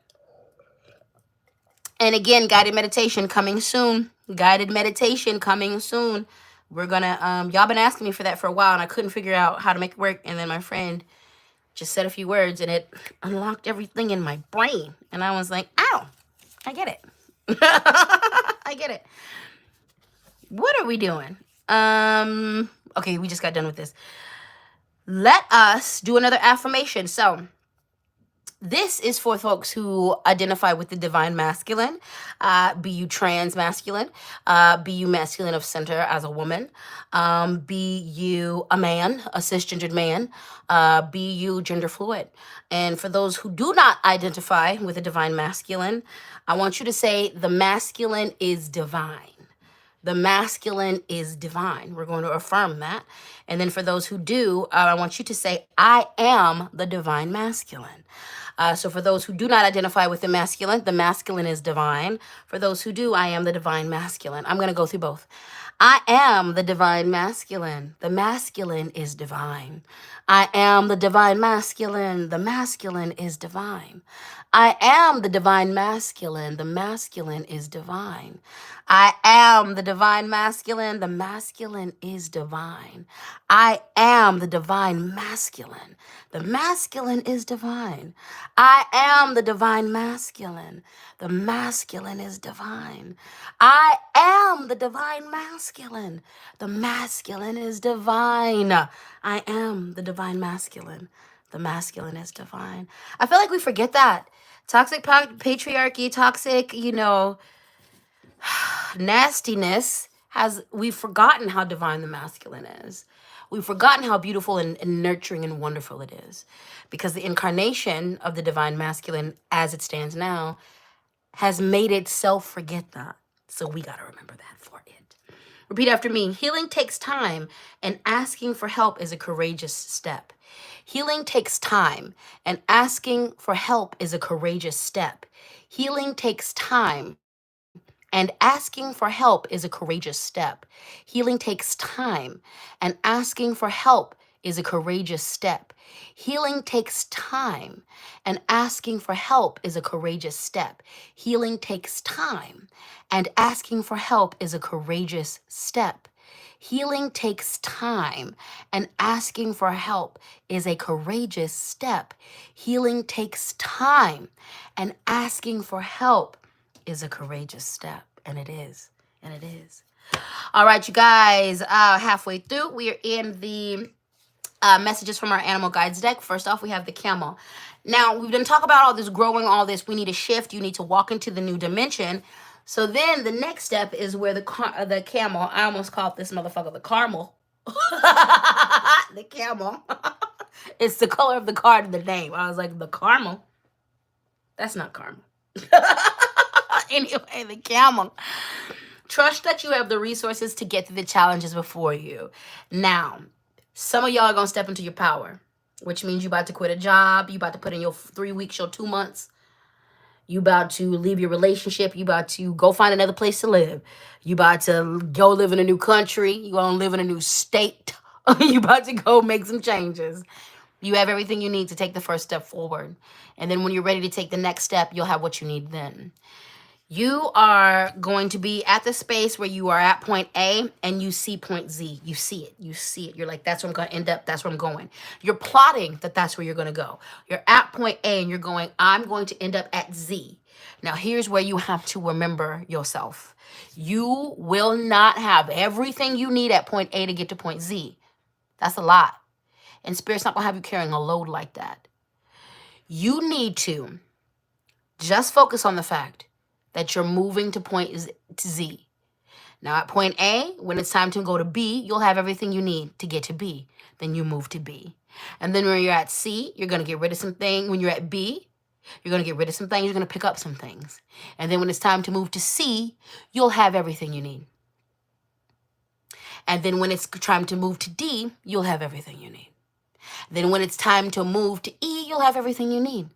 Speaker 1: And again, guided meditation coming soon. Guided meditation coming soon. We're gonna y'all been asking me for that for a while and I couldn't figure out how to make it work. And then my friend just said a few words and it unlocked everything in my brain. And I was like, ow, I get it. I get it. What are we doing? Okay, we just got done with this. Let us do another affirmation. So this is for folks who identify with the divine masculine, be you trans masculine, be you masculine of center as a woman, be you a man, a cisgendered man, be you gender fluid. And for those who do not identify with the divine masculine, I want you to say the masculine is divine. The masculine is divine. We're going to affirm that. And then for those who do, I want you to say, I am the divine masculine. So for those who do not identify with the masculine is divine. For those who do, I am the divine masculine. I'm going to go through both. I am the divine masculine. The masculine is divine. I am the divine masculine. The masculine is divine. I am the divine masculine. The masculine is divine. I am the divine masculine. The masculine is divine. I am the divine masculine. The masculine is divine. I am the divine masculine. The masculine is divine. I am the divine masculine. The masculine is divine. I am the divine masculine. The masculine is divine. I feel like we forget that. Toxic patriarchy, toxic, nastiness we've forgotten how divine the masculine is. We've forgotten how beautiful and nurturing and wonderful it is. Because the incarnation of the divine masculine as it stands now has made itself forget that. So we got to remember that for it. Repeat after me. Healing takes time and asking for help is a courageous step. Healing takes time and asking for help is a courageous step. Healing takes time and asking for help is a courageous step. Healing takes time, and asking for help is a courageous step. Healing takes time, and asking for help is a courageous step. Healing takes time, and asking for help is a courageous step. Healing takes time, and asking for help is a courageous step. Healing takes time, and asking for help is a courageous step. And it is. And it is. All right, you guys, halfway through. We are in the messages from our animal guides deck. First off, we have the camel. Now, we've been talking about all this growing, all this. We need to shift. You need to walk into the new dimension. So then the next step is where the camel, I almost called this motherfucker the caramel. The camel. It's the color of the card in the name. I was like, the caramel? That's not caramel. Anyway, the camel. Trust that you have the resources to get through the challenges before you. Now, some of y'all are going to step into your power, which means you about to quit a job. You about to put in your 3 weeks, your 2 months. You about to leave your relationship. You about to go find another place to live. You about to go live in a new country. You going to live in a new state. You about to go make some changes. You have everything you need to take the first step forward. And then when you're ready to take the next step, you'll have what you need then. You are going to be at the space where you are at point A and you see point Z. You see it. You see it. You're like, that's where I'm going to end up. That's where I'm going. You're plotting that that's where you're going to go. You're at point A and you're going, I'm going to end up at Z. Now, here's where you have to remember yourself. You will not have everything you need at point A to get to point Z. That's a lot. And Spirit's not going to have you carrying a load like that. You need to just focus on the fact that you're moving to point Z. Now at point A, when it's time to go to B, you'll have everything you need to get to B. Then you move to B. And then when you're at C, you're going to get rid of some things. When you're at B, you're going to get rid of some things. You're going to pick up some things. And then when it's time to move to C, you'll have everything you need. And then when it's time to move to D, you'll have everything you need. Then when it's time to move to E, you'll have everything you need.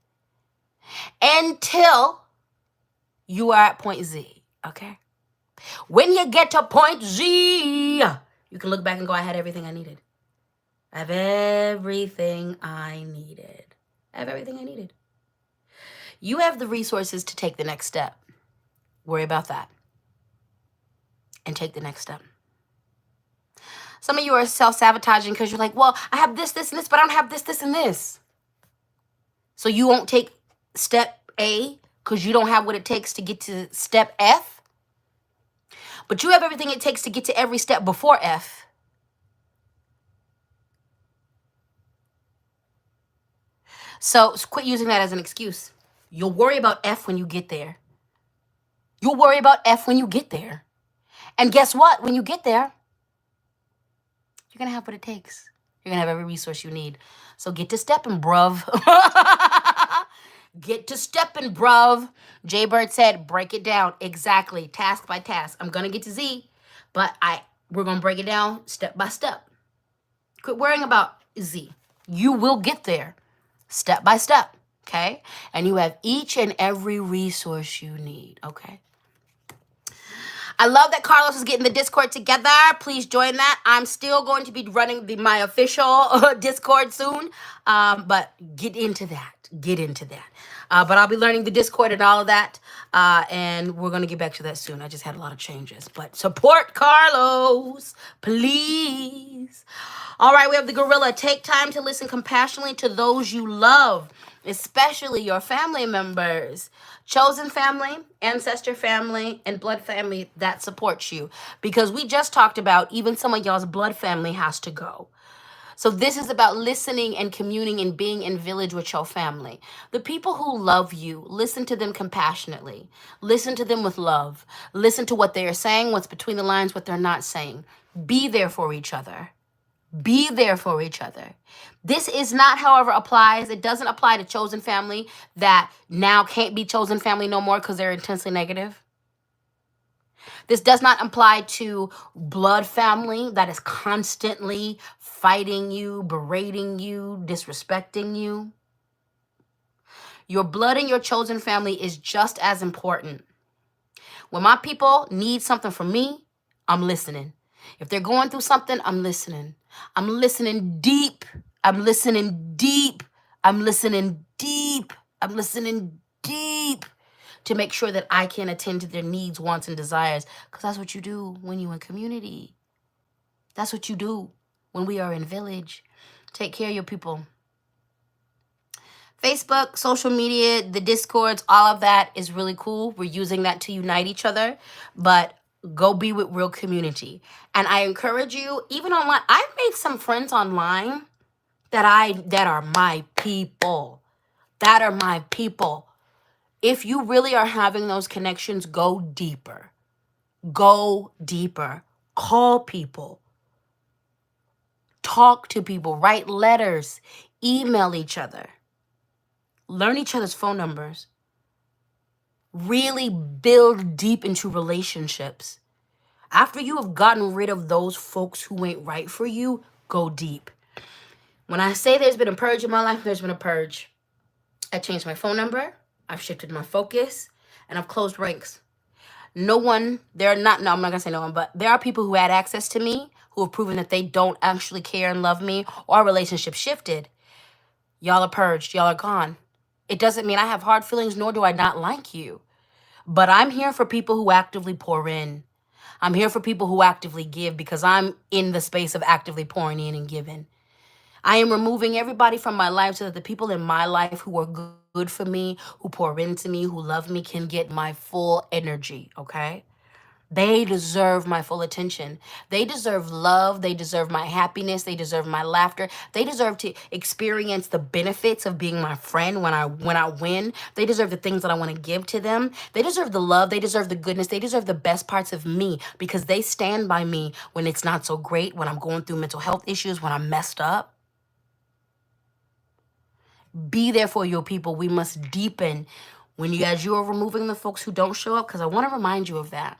Speaker 1: Until you are at point Z, okay? When you get to point Z, you can look back and go, I had everything I needed. I have everything I needed. I have everything I needed. You have the resources to take the next step. Worry about that. And take the next step. Some of you are self-sabotaging because you're like, well, I have this, this, and this, but I don't have this, this, and this. So you won't take step A because you don't have what it takes to get to step F. But you have everything it takes to get to every step before F. So quit using that as an excuse. You'll worry about F when you get there. You'll worry about F when you get there. And guess what? When you get there, you're going to have what it takes. You're going to have every resource you need. So get to stepping, bruv. Get to stepping, bruv. Jay Bird said, break it down. Exactly. Task by task. I'm going to get to Z, but we're going to break it down step by step. Quit worrying about Z. You will get there step by step, okay? And you have each and every resource you need, okay? I love that Carlos is getting the Discord together. Please join that. I'm still going to be running my official Discord soon, but get into that. Get into that. But I'll be learning the Discord and all of that, and we're going to get back to that soon. I just had a lot of changes, but support Carlos, please. All right, we have the gorilla. Take time to listen compassionately to those you love, especially your family members. Chosen family, ancestor family, and blood family that supports you. Because we just talked about even some of y'all's blood family has to go. So this is about listening and communing and being in village with your family. The people who love you, listen to them compassionately. Listen to them with love. Listen to what they are saying, what's between the lines, what they're not saying. Be there for each other. Be there for each other. This is not, however, applies. It doesn't apply to chosen family that now can't be chosen family no more because they're intensely negative. This does not apply to blood family that is constantly fighting you, berating you, disrespecting you. Your blood and your chosen family is just as important. When my people need something from me, I'm listening. If they're going through something, I'm listening. I'm listening deep. I'm listening deep. I'm listening deep. I'm listening deep to make sure that I can attend to their needs, wants, and desires. Because that's what you do when you're in community. That's what you do when we are in village. Take care of your people. Facebook, social media, the Discords, all of that is really cool. We're using that to unite each other. But go be with real community. And I encourage you, even online, I've made some friends online that are my people. That are my people. If you really are having those connections, go deeper. Go deeper. Call people. Talk to people. Write letters. Email each other. Learn each other's phone numbers. Really build deep into relationships. After you have gotten rid of those folks who ain't right for you, go deep. When I say there's been a purge in my life, there's been a purge. I changed my phone number. I've shifted my focus. And I've closed ranks. I'm not going to say no one, but there are people who had access to me who have proven that they don't actually care and love me, or our relationship shifted. Y'all are purged. Y'all are gone. It doesn't mean I have hard feelings, nor do I not like you. But I'm here for people who actively pour in. I'm here for people who actively give because I'm in the space of actively pouring in and giving. I am removing everybody from my life so that the people in my life who are good for me, who pour into me, who love me, can get my full energy, okay? They deserve my full attention. They deserve love. They deserve my happiness. They deserve my laughter. They deserve to experience the benefits of being my friend when I win. They deserve the things that I want to give to them. They deserve the love. They deserve the goodness. They deserve the best parts of me because they stand by me when it's not so great, when I'm going through mental health issues, when I'm messed up. Be there for your people. We must deepen as you are removing the folks who don't show up, because I want to remind you of that.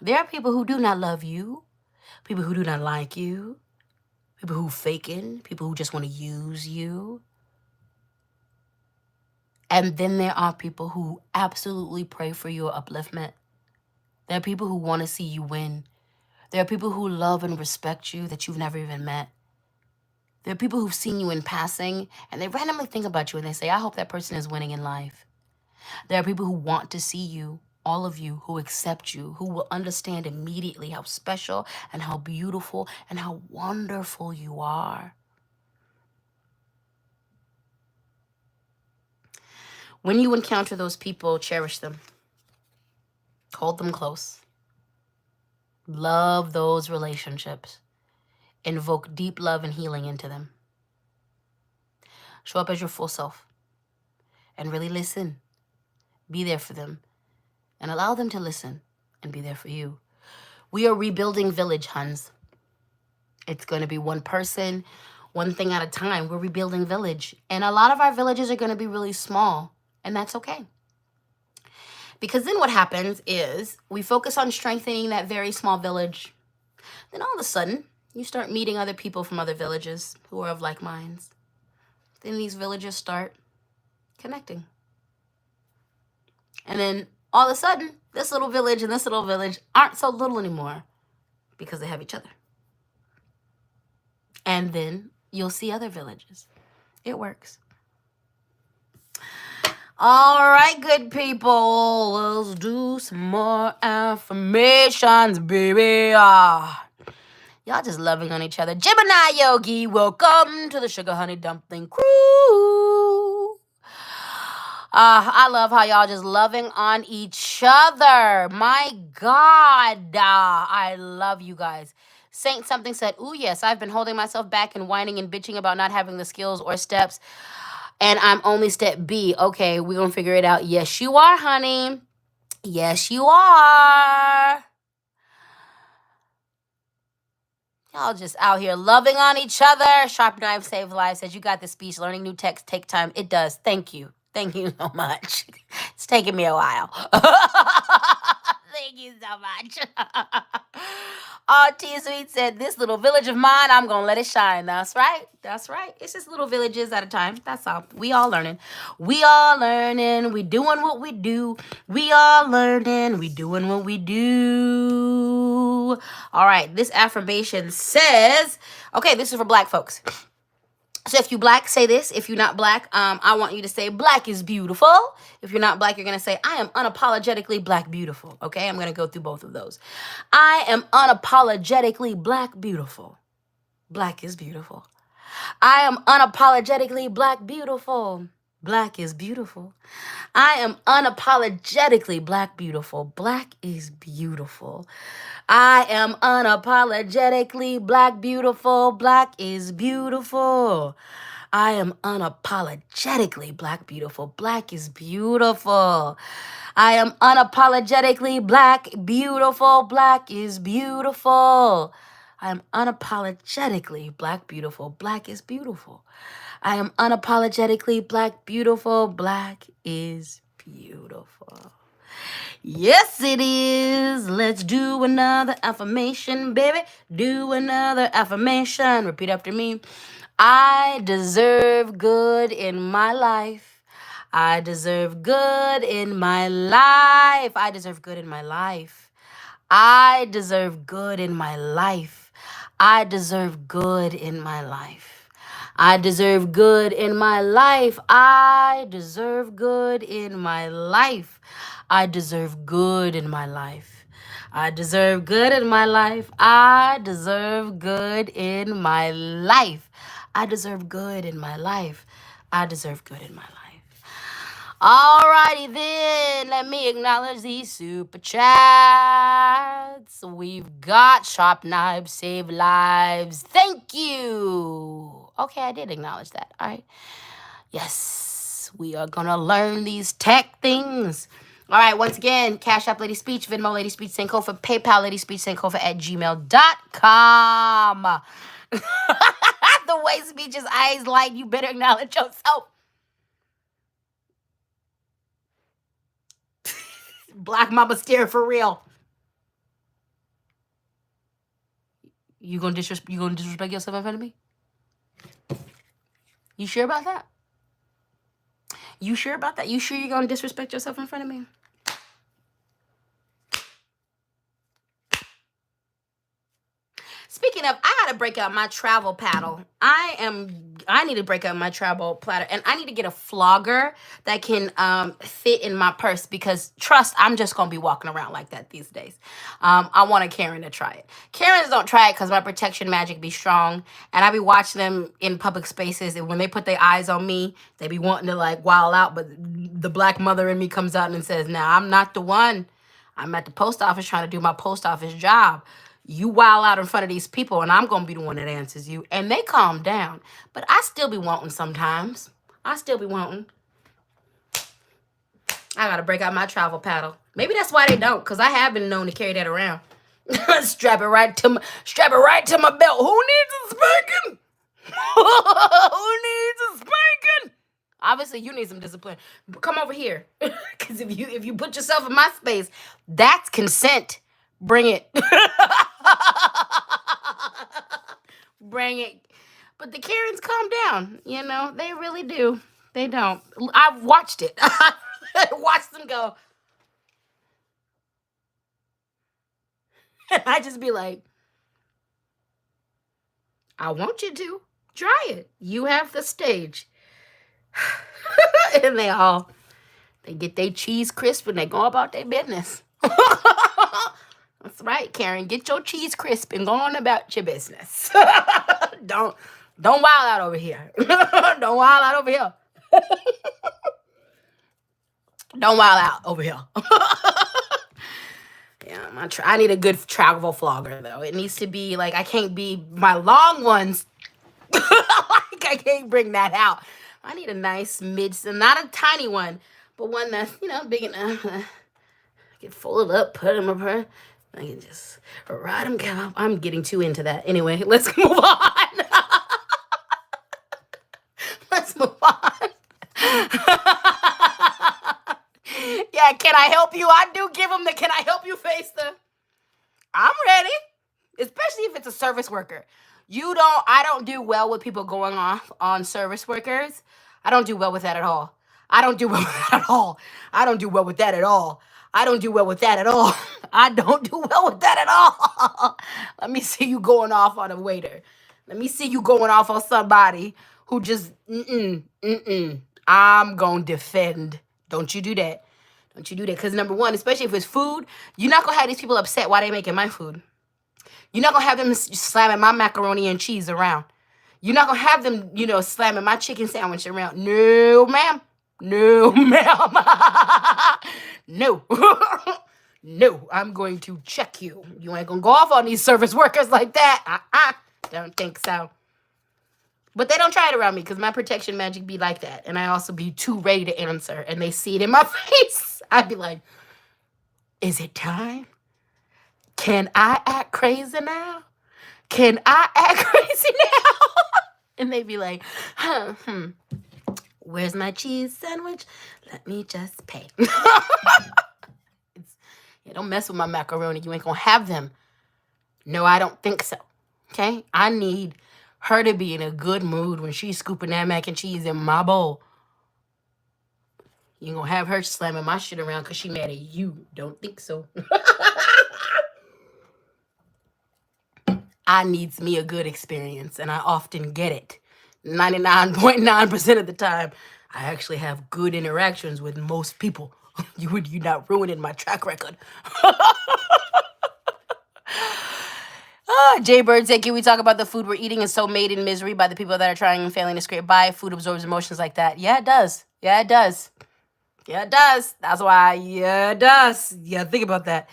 Speaker 1: There are people who do not love you, people who do not like you, people who faking, people who just want to use you. And then there are people who absolutely pray for your upliftment. There are people who want to see you win. There are people who love and respect you that you've never even met. There are people who've seen you in passing and they randomly think about you and they say, I hope that person is winning in life. There are people who want to see you, all of you, who accept you, who will understand immediately how special and how beautiful and how wonderful you are. When you encounter those people, cherish them. Hold them close. Love those relationships. Invoke deep love and healing into them. Show up as your full self and really listen. Be there for them and allow them to listen and be there for you. We are rebuilding village, Huns. It's going to be one person, one thing at a time. We're rebuilding village. And a lot of our villages are going to be really small. And that's okay. Because then what happens is we focus on strengthening that very small village. Then all of a sudden, you start meeting other people from other villages who are of like minds. Then these villages start connecting. And then all of a sudden, this little village and this little village aren't so little anymore because they have each other. And then you'll see other villages. It works. All right, good people. Let's do some more affirmations, baby. Y'all just loving on each other. Gemini Yogi, welcome to the Sugar Honey Dumpling Crew. I love how y'all just loving on each other. My God, I love you guys. Saint something said, ooh, yes, I've been holding myself back and whining and bitching about not having the skills or steps, and I'm only step B. Okay, we're going to figure it out. Yes, you are, honey. Yes, you are. Y'all just out here loving on each other. Sharp Knife Save Lives says, you got the speech. Learning new text take time. It does. Thank you. Thank you so much. It's taking me a while. Thank you so much. T Sweet said, this little village of mine, I'm going to let it shine. That's right. That's right. It's just little villages at a time. That's all. We all learning. We all learning. We doing what we do. We all learning. We doing what we do. All right. This affirmation says, okay, this is for Black folks. So if you Black, say this. If you're not Black, I want you to say Black is beautiful. If you're not Black, you're going to say I am unapologetically Black beautiful. Okay, I'm going to go through both of those. I am unapologetically Black beautiful. Black is beautiful. I am unapologetically Black beautiful. Black is beautiful. I am unapologetically Black beautiful. Black is beautiful. I am unapologetically Black beautiful. Black is beautiful. I am unapologetically Black beautiful. Black is beautiful. I am unapologetically Black beautiful. Black is beautiful. I am unapologetically Black beautiful. Black is beautiful. I am unapologetically Black beautiful. Black is beautiful. Yes, it is. Let's do another affirmation, baby. Do another affirmation. Repeat after me. I deserve good in my life. I deserve good in my life. I deserve good in my life. I deserve good in my life. I deserve good in my life. I deserve good in my life. I deserve good in my life. I deserve good in my life. I deserve good in my life. I deserve good in my life. I deserve good in my life. I deserve good in my life. Alrighty then, let me acknowledge these super chats. We've got Sharp Knives Save Lives. Thank you. Okay, I did acknowledge that. All right. Yes, we are gonna learn these tech things. All right, once again, Cash App LadySpeech, Venmo LadySpeech, Sankofa, PayPal LadySpeech, Sankofa at gmail.com. The way Speech's eyes light, you better acknowledge yourself. Black mama stare for real. You gonna disrespect yourself in front of me? You sure about that? You sure about that? You sure you're gonna disrespect yourself in front of me? Speaking of, I gotta break out my travel paddle. I need to break out my travel platter, and I need to get a flogger that can fit in my purse, because trust, I'm just gonna be walking around like that these days. I want a Karen to try it. Karens don't try it because my protection magic be strong, and I be watching them in public spaces, and when they put their eyes on me, they be wanting to like wild out, but the black mother in me comes out and says, "Nah, I'm not the one. I'm at the post office trying to do my post office job. You wild out in front of these people, and I'm going to be the one that answers you." And they calm down. But I still be wanting sometimes. I still be wanting. I got to break out my travel paddle. Maybe that's why they don't, because I have been known to carry that around. Strap it right to my belt. Who needs a spanking? Who needs a spanking? Obviously, you need some discipline. Come over here. Because if you put yourself in my space, that's consent. Bring it. Bring it. But the Karens calm down. You know, they really do. They don't. I've watched it. I watched them go. And I just be like, I want you to. Try it. You have the stage. And they get their cheese crisp and they go about their business. That's right, Karen. Get your cheese crisp and go on about your business. Don't wild out over here. Don't wild out over here. Don't wild out over here. Yeah, I need a good travel flogger though. It needs to be like, I can't be my long ones. Like I can't bring that out. I need a nice not a tiny one, but one that's big enough. I can fold it up, put them up her. I can just ride them. I'm getting too into that. Anyway, let's move on. Let's move on. Yeah, can I help you? I do give them the can I help you face. I'm ready. Especially if it's a service worker. I don't do well with people going off on service workers. I don't do well with that at all. I don't do well with that at all. I don't do well with that at all. I don't do well with that at all. I don't do well with that at all. Let me see you going off on a waiter. Let me see you going off on somebody who just, I'm going to defend. Don't you do that. Don't you do that. Because number one, especially if it's food, you're not going to have these people upset while they making my food. You're not going to have them slamming my macaroni and cheese around. You're not going to have them, slamming my chicken sandwich around. No, ma'am. No, ma'am. No. No, I'm going to check you. You ain't going to go off on these service workers like that. Don't think so. But they don't try it around me because my protection magic be like that. And I also be too ready to answer. And they see it in my face. I'd be like, is it time? Can I act crazy now? Can I act crazy now? And they be like, where's my cheese sandwich? Let me just pay. Don't mess with my macaroni. You ain't gonna have them. No, I don't think so. Okay? I need her to be in a good mood when she's scooping that mac and cheese in my bowl. You ain't gonna have her slamming my shit around because she mad at you. Don't think so. I needs me a good experience, and I often get it. 99.9% of the time, I actually have good interactions with most people. You're not ruining my track record. Jay Bird said, can we talk about the food we're eating is so made in misery by the people that are trying and failing to scrape by? Food absorbs emotions like that. Yeah, it does. Yeah, it does. Yeah, it does. That's why, yeah, it does. Yeah, think about that.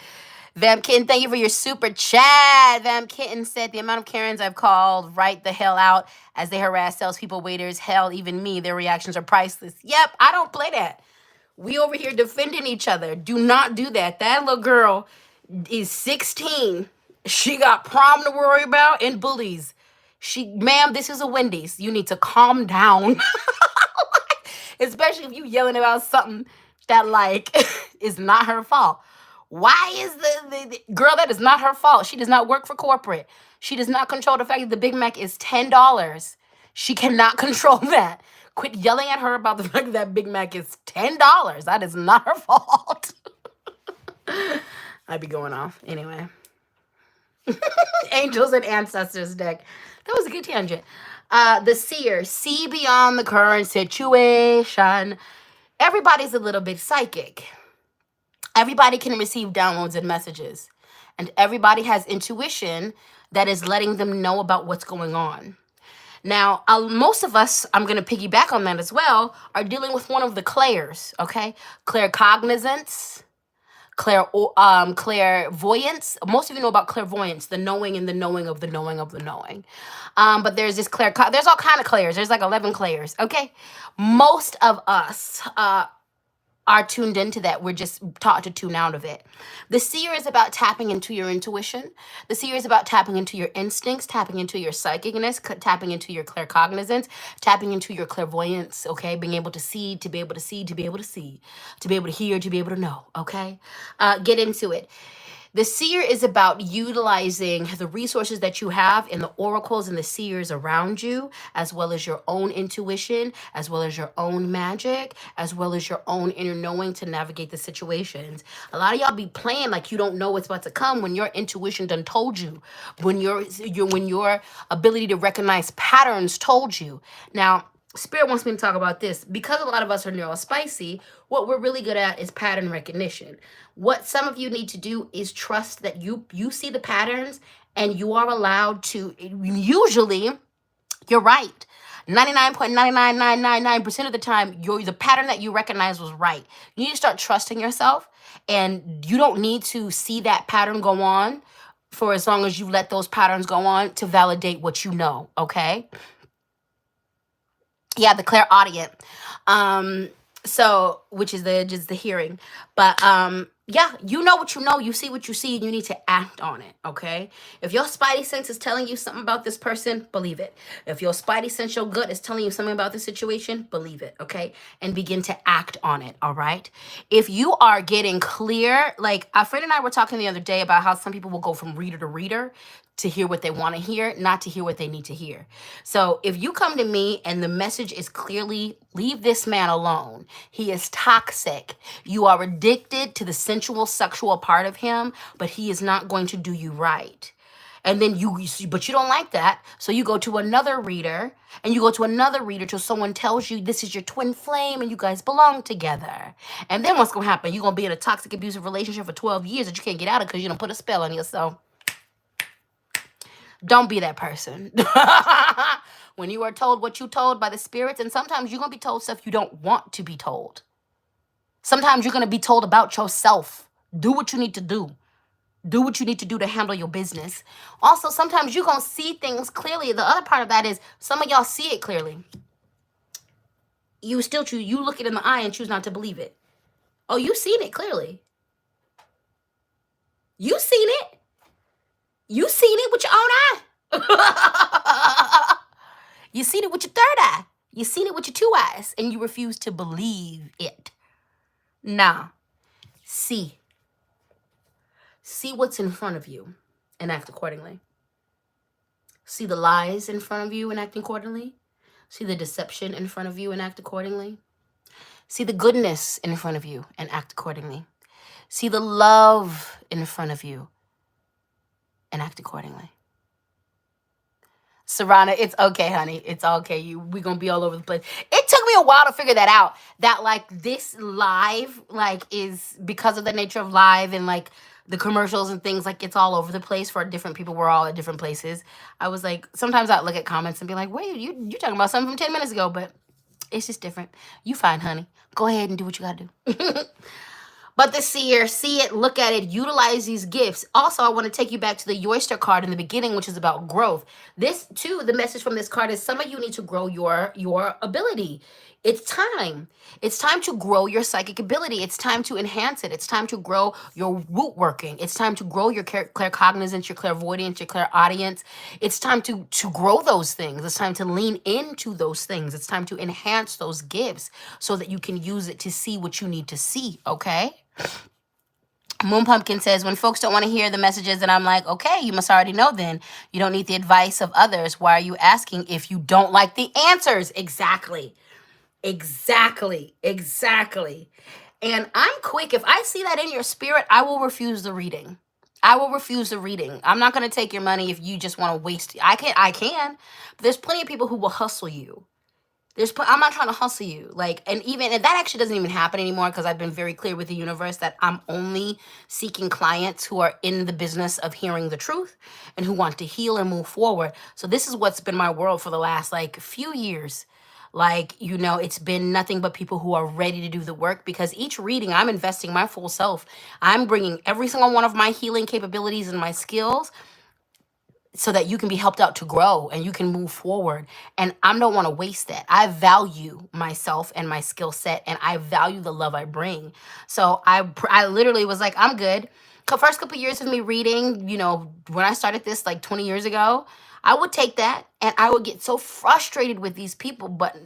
Speaker 1: Vamp Kitten, thank you for your super chat. Vamp Kitten said, the amount of Karens I've called right the hell out as they harass salespeople, waiters, hell, even me, their reactions are priceless. Yep, I don't play that. We over here defending each other. Do not do that. That little girl is 16. She got prom to worry about and bullies. Ma'am, this is a Wendy's. You need to calm down. Especially if you yelling about something that like is not her fault. Why is the girl, that is not her fault. She does not work for corporate. She does not control the fact that the Big Mac is $10. She cannot control that. Quit yelling at her about the fact that Big Mac is $10. That is not her fault. I'd be going off. Anyway. Angels and Ancestors deck. That was a good tangent. The Seer. See beyond the current situation. Everybody's a little bit psychic. Everybody can receive downloads and messages. And everybody has intuition that is letting them know about what's going on. Now, most of us, I'm going to piggyback on that as well, are dealing with one of the clairs, okay? Claircognizance, clairvoyance. Most of you know about clairvoyance, the knowing and the knowing of the knowing of the knowing. But there's this there's all kind of clairs. There's like 11 clairs, okay? Most of us are tuned into that. We're just taught to tune out of it. The Seer is about tapping into your intuition. The Seer is about tapping into your instincts, tapping into your psychicness, tapping into your claircognizance, tapping into your clairvoyance, okay? Being able to see, to be able to see, to be able to see, to be able to hear, to be able to know, okay? Get into it. The Seer is about utilizing the resources that you have in the oracles and the seers around you, as well as your own intuition, as well as your own magic, as well as your own inner knowing to navigate the situations. A lot of y'all be playing like you don't know what's about to come when your intuition done told you, when your ability to recognize patterns told you. Now, Spirit wants me to talk about this. Because a lot of us are neurospicy, what we're really good at is pattern recognition. What some of you need to do is trust that you see the patterns and you are allowed to, usually, you're right. 99.99999% of the time, the pattern that you recognize was right. You need to start trusting yourself, and you don't need to see that pattern go on for as long as you let those patterns go on to validate what you know, okay? Yeah, the clairaudient. So which is just the hearing. But yeah, you know what you know, you see what you see, and you need to act on it, okay? If your spidey sense is telling you something about this person, believe it. If your spidey sense, your gut is telling you something about the situation, believe it, okay? And begin to act on it, all right? If you are getting clear, like a friend and I were talking the other day about how some people will go from reader to reader to hear what they want to hear, not to hear what they need to hear. So if you come to me and the message is clearly, leave this man alone. He is toxic. You are addicted to the sensual, sexual part of him, but he is not going to do you right. And then but you don't like that. So you go to another reader, and you go to another reader till someone tells you this is your twin flame and you guys belong together. And then what's going to happen? You're going to be in a toxic, abusive relationship for 12 years that you can't get out of because you don't put a spell on yourself. Don't be that person. When you are told what you told by the spirits, and sometimes you're going to be told stuff you don't want to be told. Sometimes you're going to be told about yourself. Do what you need to do. Do what you need to do to handle your business. Also, sometimes you're going to see things clearly. The other part of that is some of y'all see it clearly. You still choose. You look it in the eye and choose not to believe it. Oh, you seen it clearly. You seen it. You seen it with your own eye. You seen it with your third eye. You seen it with your two eyes, and you refuse to believe it. Nah. See. See what's in front of you and act accordingly. See the lies in front of you and act accordingly. See the deception in front of you and act accordingly. See the goodness in front of you and act accordingly. See the love in front of you and act accordingly. Serrana, it's okay, honey. It's okay. We gonna be all over the place. It took me a while to figure that out. That like this live, like, is because of the nature of live and like the commercials and things, like it's all over the place for different people. We're all at different places. I was like, sometimes I look at comments and be like, wait, you talking about something from 10 minutes ago, but it's just different. You fine, honey. Go ahead and do what you gotta do. But the seer, see it, look at it, utilize these gifts. Also, I want to take you back to the oyster card in the beginning, which is about growth. This too, the message from this card is some of you need to grow your ability. It's time. It's time to grow your psychic ability. It's time to enhance it. It's time to grow your root working. It's time to grow your claircognizance, your clairvoyance, your clairaudience. It's time to grow those things. It's time to lean into those things. It's time to enhance those gifts so that you can use it to see what you need to see, okay? Moon Pumpkin says, when folks don't want to hear the messages, and I'm like, okay, you must already know then. You don't need the advice of others. Why are you asking if you don't like the answers? Exactly. Exactly. Exactly. And I'm quick. If I see that in your spirit, I will refuse the reading. I will refuse the reading. I'm not going to take your money if you just want to waste it. I can. But there's plenty of people who will hustle you. I'm not trying to hustle you. Like, and that actually doesn't even happen anymore because I've been very clear with the universe that I'm only seeking clients who are in the business of hearing the truth and who want to heal and move forward. So this is what's been my world for the last like few years. Like, it's been nothing but people who are ready to do the work, because each reading I'm investing my full self. I'm bringing every single one of my healing capabilities and my skills so that you can be helped out to grow and you can move forward. And I don't want to waste that. I value myself and my skill set, and I value the love I bring. So I literally was like, I'm good. The first couple years of me reading, when I started this like 20 years ago, I would take that and I would get so frustrated with these people. But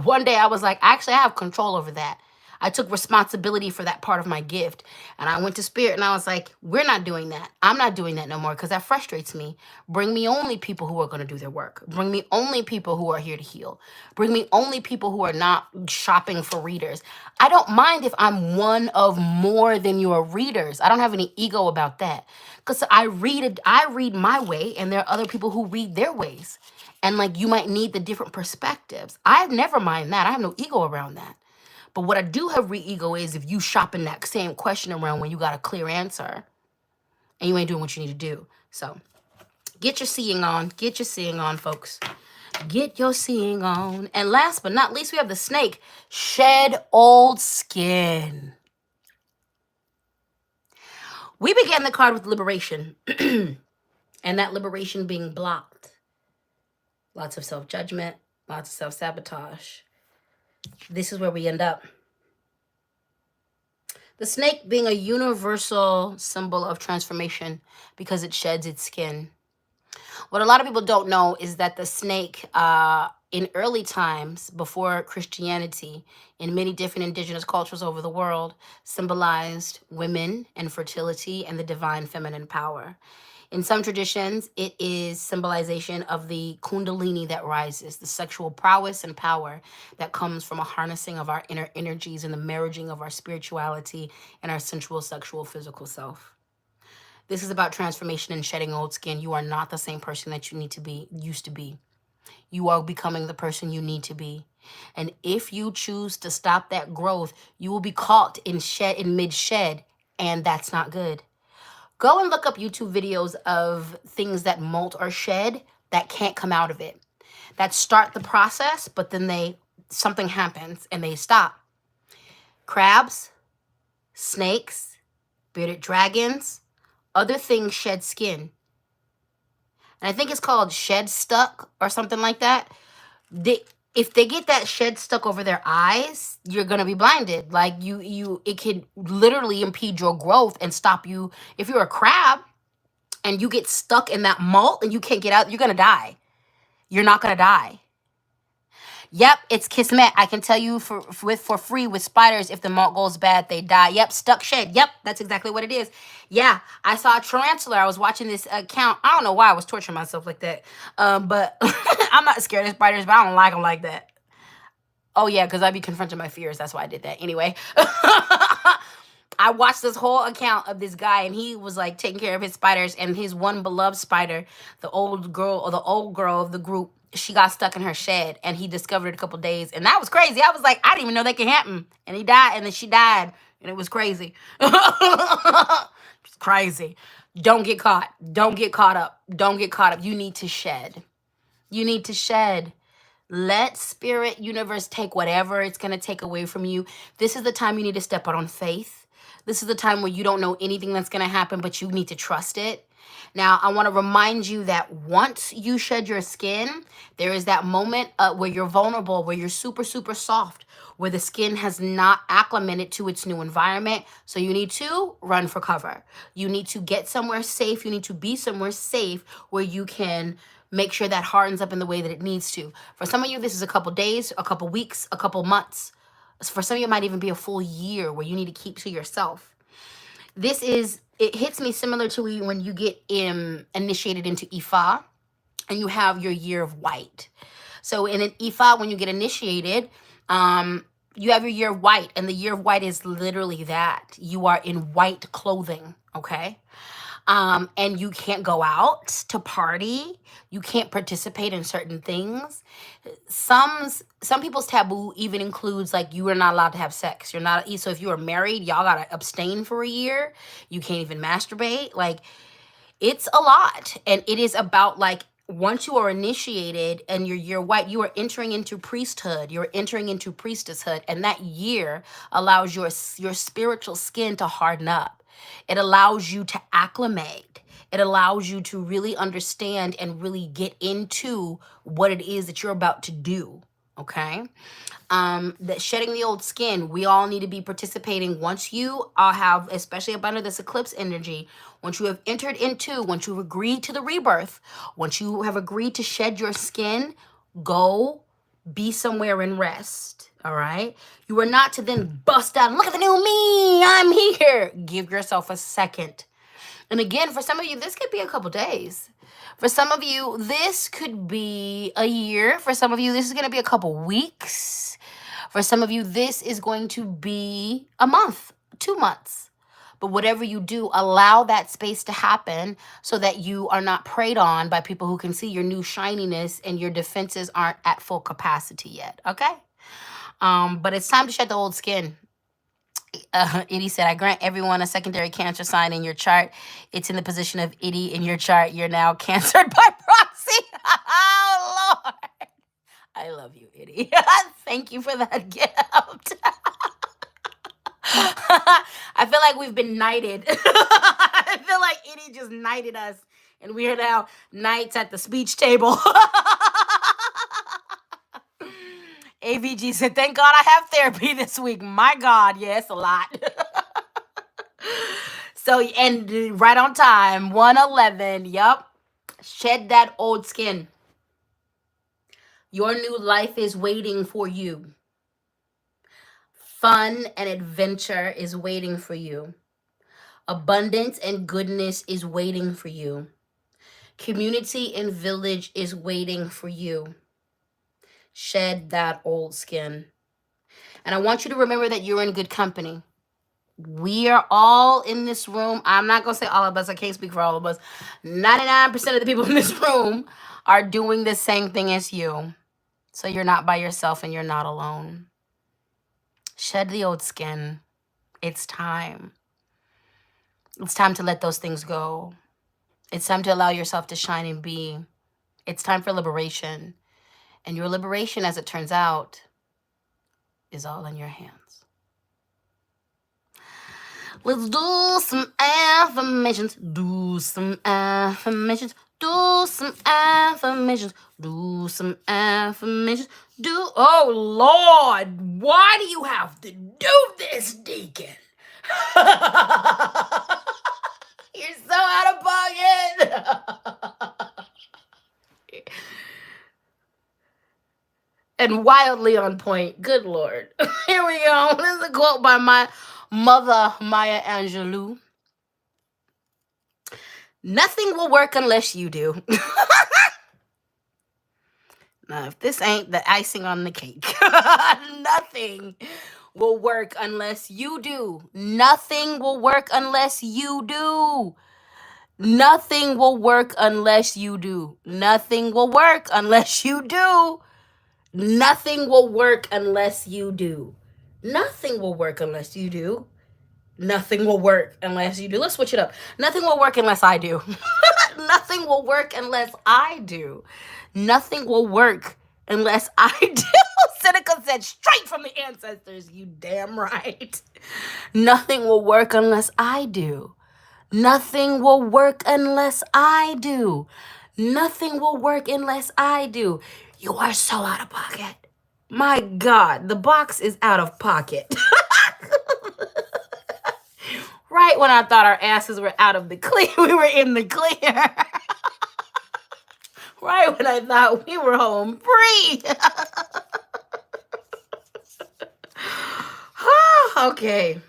Speaker 1: one day I was like, actually, I have control over that. I took responsibility for that part of my gift. And I went to Spirit and I was like, we're not doing that. I'm not doing that no more because that frustrates me. Bring me only people who are going to do their work. Bring me only people who are here to heal. Bring me only people who are not shopping for readers. I don't mind if I'm one of more than your readers. I don't have any ego about that. Because I read my way, and there are other people who read their ways. And like, you might need the different perspectives. I never mind that. I have no ego around that. But what I do have ego is if you shopping that same question around when you got a clear answer and you ain't doing what you need to do. So get your seeing on. Get your seeing on, folks. Get your seeing on. And last but not least, we have the snake. Shed old skin. We began the card with liberation. And that liberation being blocked. Lots of self-judgment. Lots of self-sabotage. This is where we end up. The snake being a universal symbol of transformation because it sheds its skin. What a lot of people don't know is that the snake, in early times before Christianity, in many different indigenous cultures over the world, symbolized women and fertility and the divine feminine power. In some traditions, it is symbolization of the kundalini that rises, the sexual prowess and power that comes from a harnessing of our inner energies and the merging of our spirituality and our sensual, sexual, physical self. This is about transformation and shedding old skin. You are not the same person that you used to be. You are becoming the person you need to be. And if you choose to stop that growth, you will be caught in mid-shed, and that's not good. Go and look up YouTube videos of things that molt or shed that can't come out of it. That start the process, but then something happens and they stop. Crabs, snakes, bearded dragons, other things shed skin. And I think it's called shed stuck or something like that. If they get that shed stuck over their eyes, you're going to be blinded. Like it can literally impede your growth and stop you. If you're a crab and you get stuck in that molt and you can't get out, you're going to die. You're not going to die. Yep, it's kismet. I can tell you for free with spiders, if the molt goes bad, they die. Yep, stuck shed. Yep, that's exactly what it is. Yeah, I saw a tarantula. I was watching this account. I don't know why I was torturing myself like that. But I'm not scared of spiders, but I don't like them like that. Oh, yeah, because I be confronting my fears. That's why I did that. Anyway. I watched this whole account of this guy, and he was like taking care of his spiders, and his one beloved spider, the old girl of the group, she got stuck in her shed, and he discovered it a couple days, and that was crazy. I was like, I didn't even know that could happen. And he died, and then she died, and it was crazy. It's crazy. Don't get caught. Don't get caught up. Don't get caught up. You need to shed. You need to shed. Let spirit universe take whatever it's going to take away from you. This is the time you need to step out on faith. This is the time where you don't know anything that's going to happen, but you need to trust it. Now, I want to remind you that once you shed your skin, there is that moment where you're vulnerable, where you're super, super soft, where the skin has not acclimated to its new environment. So you need to run for cover. You need to get somewhere safe. You need to be somewhere safe where you can make sure that hardens up in the way that it needs to. For some of you, this is a couple days, a couple weeks, a couple months. For some of you, it might even be a full year where you need to keep to yourself. It hits me similar to when you get initiated into Ifa and you have your year of white. So in an Ifa, when you get initiated, you have your year of white, and the year of white is literally that. You are in white clothing, okay? And you can't go out to party. You can't participate in certain things. Some people's taboo even includes like you are not allowed to have sex. You're not. So if you are married, y'all gotta abstain for a year. You can't even masturbate. Like, it's a lot, and it is about like once you are initiated and you're white, you are entering into priesthood. You're entering into priestesshood, and that year allows your spiritual skin to harden up. It allows you to acclimate. It allows you to really understand and really get into what it is that you're about to do, okay? That shedding the old skin, we all need to be participating. Once you have, especially up under this eclipse energy, once you have entered into, once you've agreed to the rebirth, once you have agreed to shed your skin, go be somewhere and rest. All right. You are not to then bust out and look at the new me. I'm here. Give yourself a second. And again, for some of you, this could be a couple days. For some of you, this could be a year. For some of you, this is going to be a couple weeks. For some of you, this is going to be a month, 2 months. But whatever you do, allow that space to happen so that you are not preyed on by people who can see your new shininess and your defenses aren't at full capacity yet. Okay? But it's time to shed the old skin. Itty said, I grant everyone a secondary cancer sign in your chart. It's in the position of Itty in your chart. You're now cancered by proxy. Oh, Lord. I love you, Itty. Thank you for that gift. I feel like we've been knighted. I feel like Itty just knighted us, and we are now knights at the speech table. AVG said, thank God I have therapy this week. My God, yes, a lot. So, and right on time, 111, yep. Shed that old skin. Your new life is waiting for you. Fun and adventure is waiting for you. Abundance and goodness is waiting for you. Community and village is waiting for you. Shed that old skin. And I want you to remember that you're in good company. We are all in this room. I'm not going to say all of us. I can't speak for all of us. 99% of the people in this room are doing the same thing as you. So you're not by yourself and you're not alone. Shed the old skin. It's time. It's time to let those things go. It's time to allow yourself to shine and be. It's time for liberation. And your liberation, as it turns out, is all in your hands. Let's do some affirmations. Do some affirmations. Do some affirmations. Do some affirmations. Oh, Lord, why do you have to do this, Deacon? You're so out of pocket. And wildly on point. Good Lord. Here we go. This is a quote by my mother, Maya Angelou. Nothing will work unless you do. Now, if this ain't the icing on the cake, nothing will work unless you do. Nothing will work unless you do. Nothing will work unless you do. Nothing will work unless you do. Nothing will work unless you do. Nothing will work unless you do. Nothing will work unless you do. Let's switch it up. Nothing will work unless I do. Nothing will work unless I do. Nothing will work unless I do. Seneca said straight from the ancestors. You damn right. Nothing will work unless I do. Nothing will work unless I do. Nothing will work unless I do. You are so out of pocket. My God, the box is out of pocket. Right when I thought our asses were out of the clear, we were in the clear. Right when I thought we were home free. Okay.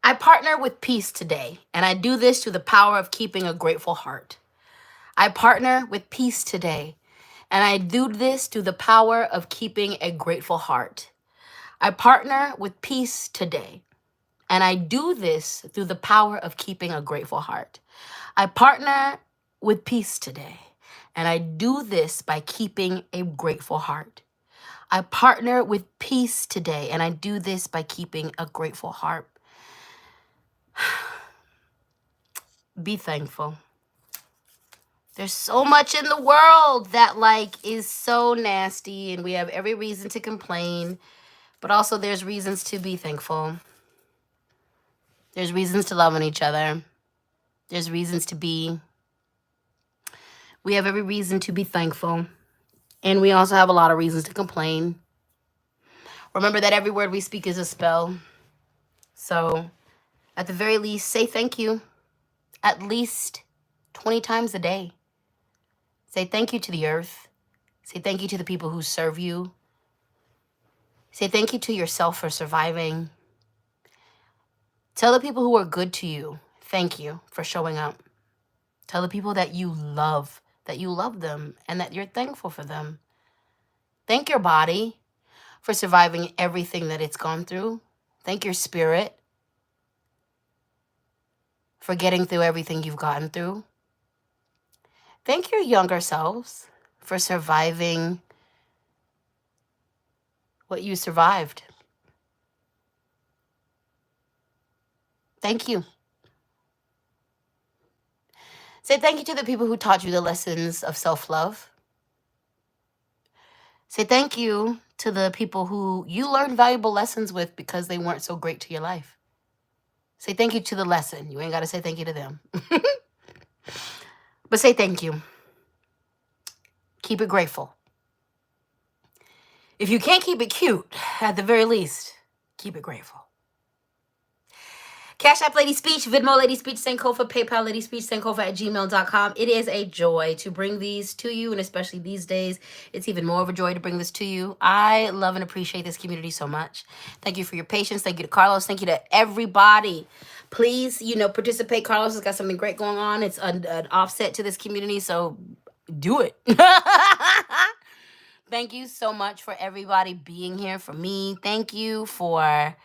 Speaker 1: I partner with peace today, and I do this through the power of keeping a grateful heart. I partner with peace today, and I do this through the power of keeping a grateful heart. I partner with peace today, and I do this through the power of keeping a grateful heart. I partner with peace today, and I do this by keeping a grateful heart. I partner with peace today, and I do this by keeping a grateful heart. Be thankful. There's so much in the world that is so nasty, and we have every reason to complain, but also there's reasons to be thankful. There's reasons to love on each other. There's reasons to be. We have every reason to be thankful, and we also have a lot of reasons to complain. Remember that every word we speak is a spell. So, at the very least, say thank you at least 20 times a day. Say thank you to the earth. Say thank you to the people who serve you. Say thank you to yourself for surviving. Tell the people who are good to you, thank you for showing up. Tell the people that you love them and that you're thankful for them. Thank your body for surviving everything that it's gone through. Thank your spirit for getting through everything you've gotten through. Thank your younger selves for surviving what you survived. Thank you. Say thank you to the people who taught you the lessons of self-love. Say thank you to the people who you learned valuable lessons with because they weren't so great to your life. Say thank you to the lesson. You ain't got to say thank you to them. But say thank you. Keep it grateful. If you can't keep it cute, at the very least, keep it grateful. Cash App LadySpeech, Venmo LadySpeech, Sankofa, PayPal LadySpeech, Sankofa@gmail.com. It is a joy to bring these to you, and especially these days, it's even more of a joy to bring this to you. I love and appreciate this community so much. Thank you for your patience. Thank you to Carlos. Thank you to everybody. Please, participate. Carlos has got something great going on. It's an offset to this community, so do it. Thank you so much for everybody being here for me. Thank you for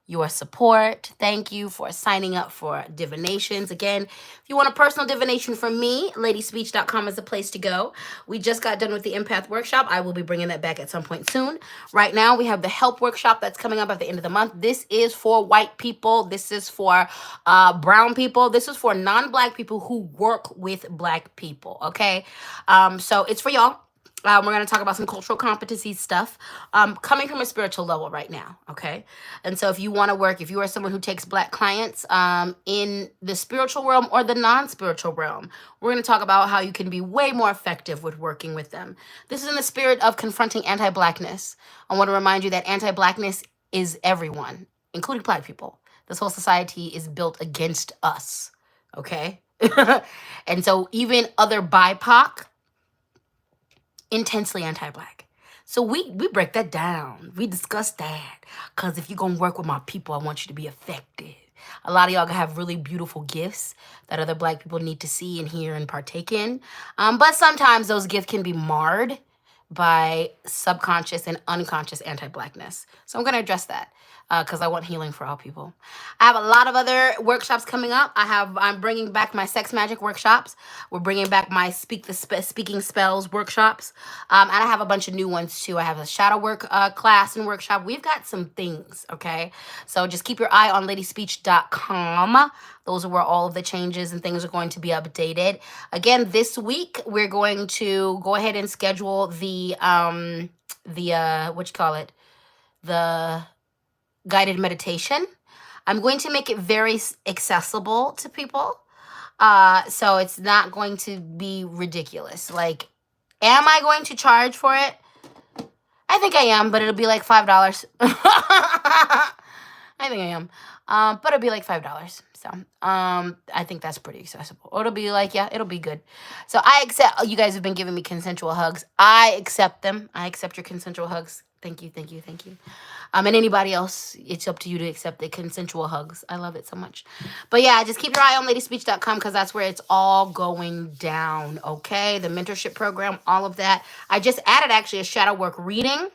Speaker 1: your support. Thank you for signing up for divinations. Again, if you want a personal divination from me, LadySpeech.com is the place to go. We just got done with the empath workshop. I will be bringing that back at some point soon. Right now, we have the help workshop that's coming up at the end of the month. This is for white people. This is for brown people. This is for non-black people who work with black people, okay? So it's for y'all. We're going to talk about some cultural competency stuff coming from a spiritual level right now, okay? And so if you want to work, if you are someone who takes black clients in the spiritual realm or the non-spiritual realm, we're going to talk about how you can be way more effective with working with them. This is in the spirit of confronting anti-blackness. I want to remind you that anti-blackness is everyone, including black people. This whole society is built against us, okay? And so even other BIPOC, intensely anti-black. So we break that down. We discuss that. Because if you're going to work with my people, I want you to be effective. A lot of y'all have really beautiful gifts that other black people need to see and hear and partake in. But sometimes those gifts can be marred by subconscious and unconscious anti-Blackness. So I'm going to address that because I want healing for all people. I have a lot of other workshops coming up. I'm bringing back my sex magic workshops. We're bringing back my speaking spells workshops. And I have a bunch of new ones too. I have a shadow work class and workshop. We've got some things, okay? So just keep your eye on LadySpeech.com. Those are where all of the changes and things are going to be updated. Again, this week we're going to go ahead and schedule the the guided meditation. I'm going to make it very accessible to people. So it's not going to be ridiculous. Like, am I going to charge for it? I think I am, but it'll be like $5. I think I am. But it'll be like $5. So, I think that's pretty accessible. Or it'll be like, yeah, it'll be good. So I accept, you guys have been giving me consensual hugs. I accept them. I accept your consensual hugs. Thank you, thank you, thank you. And anybody else, it's up to you to accept the consensual hugs. I love it so much. But yeah, just keep your eye on LadySpeech.com because that's where it's all going down, okay? The mentorship program, all of that. I just added actually a shadow work reading.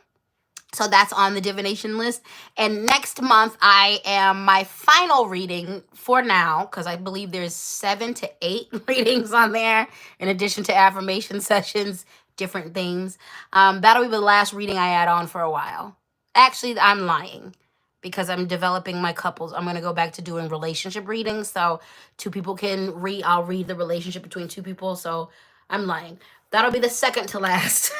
Speaker 1: So that's on the divination list. And next month, I am my final reading for now, because I believe there's 7 to 8 readings on there, in addition to affirmation sessions, different themes. That'll be the last reading I add on for a while. Actually, I'm lying, because I'm developing my couples. I'm going to go back to doing relationship readings. So 2 people can read. I'll read the relationship between 2 people. So I'm lying. That'll be the second to last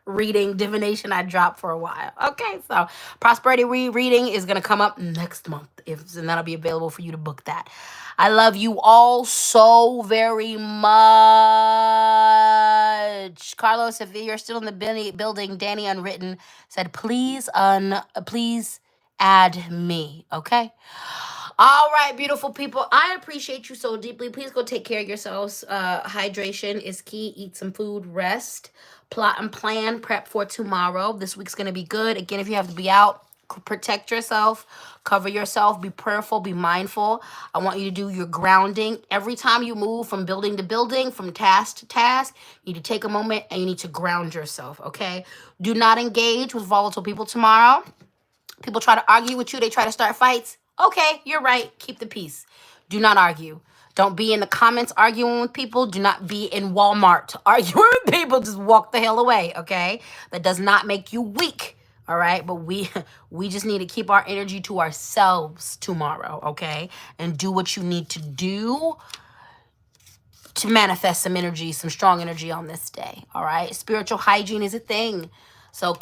Speaker 1: reading divination I dropped for a while. Okay, so prosperity reading is going to come up next month, and that'll be available for you to book that. I love you all so very much. Carlos, if you're still in the building, Danny Unwritten said, please add me, okay? All right, beautiful people. I appreciate you so deeply. Please go take care of yourselves. Hydration is key. Eat some food, rest, plot and plan, prep for tomorrow. This week's going to be good. Again, if you have to be out, protect yourself, cover yourself, be prayerful, be mindful. I want you to do your grounding. Every time you move from building to building, from task to task, you need to take a moment and you need to ground yourself, okay? Do not engage with volatile people tomorrow. People try to argue with you. They try to start fights. Okay, you're right. Keep the peace. Do not argue. Don't be in the comments arguing with people. Do not be in Walmart arguing with people. Just walk the hell away, okay? That does not make you weak, all right? But we just need to keep our energy to ourselves tomorrow, okay? And do what you need to do to manifest some energy, some strong energy on this day, all right? Spiritual hygiene is a thing. So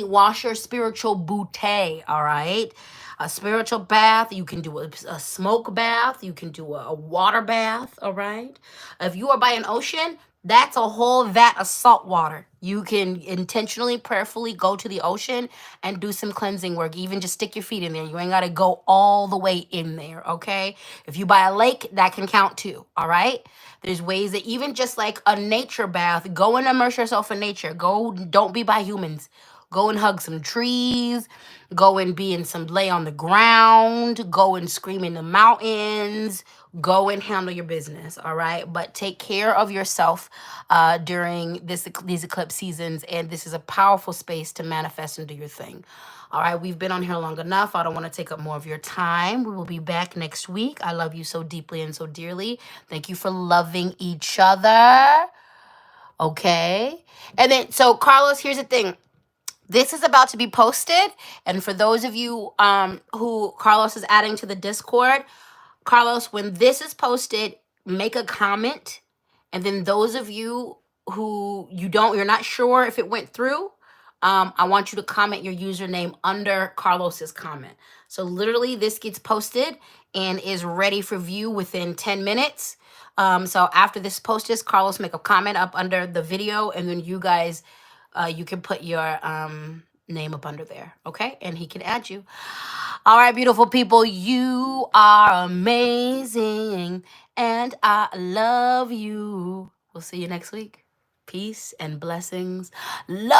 Speaker 1: wash your spiritual bouquet, all right? A spiritual bath, you can do a smoke bath, you can do a water bath, all right? If you are by an ocean, that's a whole vat of salt water. You can intentionally, prayerfully go to the ocean and do some cleansing work. Even just stick your feet in there. You ain't got to go all the way in there, okay? If you buy a lake, that can count too, all right? There's ways that even just like a nature bath, go and immerse yourself in nature. Don't be by humans. Go and hug some trees. Go and lay on the ground. Go and scream in the mountains. Go and handle your business, all right? But take care of yourself during these eclipse seasons, and this is a powerful space to manifest and do your thing. All right, we've been on here long enough. I don't want to take up more of your time. We will be back next week. I love you so deeply and so dearly. Thank you for loving each other. Okay? And then, so Carlos, here's the thing. This is about to be posted. And for those of you who Carlos is adding to the Discord, Carlos, when this is posted, make a comment. And then those of you who you're not sure if it went through, I want you to comment your username under Carlos's comment. So literally this gets posted and is ready for view within 10 minutes. So after this post is, Carlos make a comment up under the video, and then you guys, you can put your name up under there, okay? And he can add you. All right, beautiful people, you are amazing, and I love you. We'll see you next week. Peace and blessings. Love.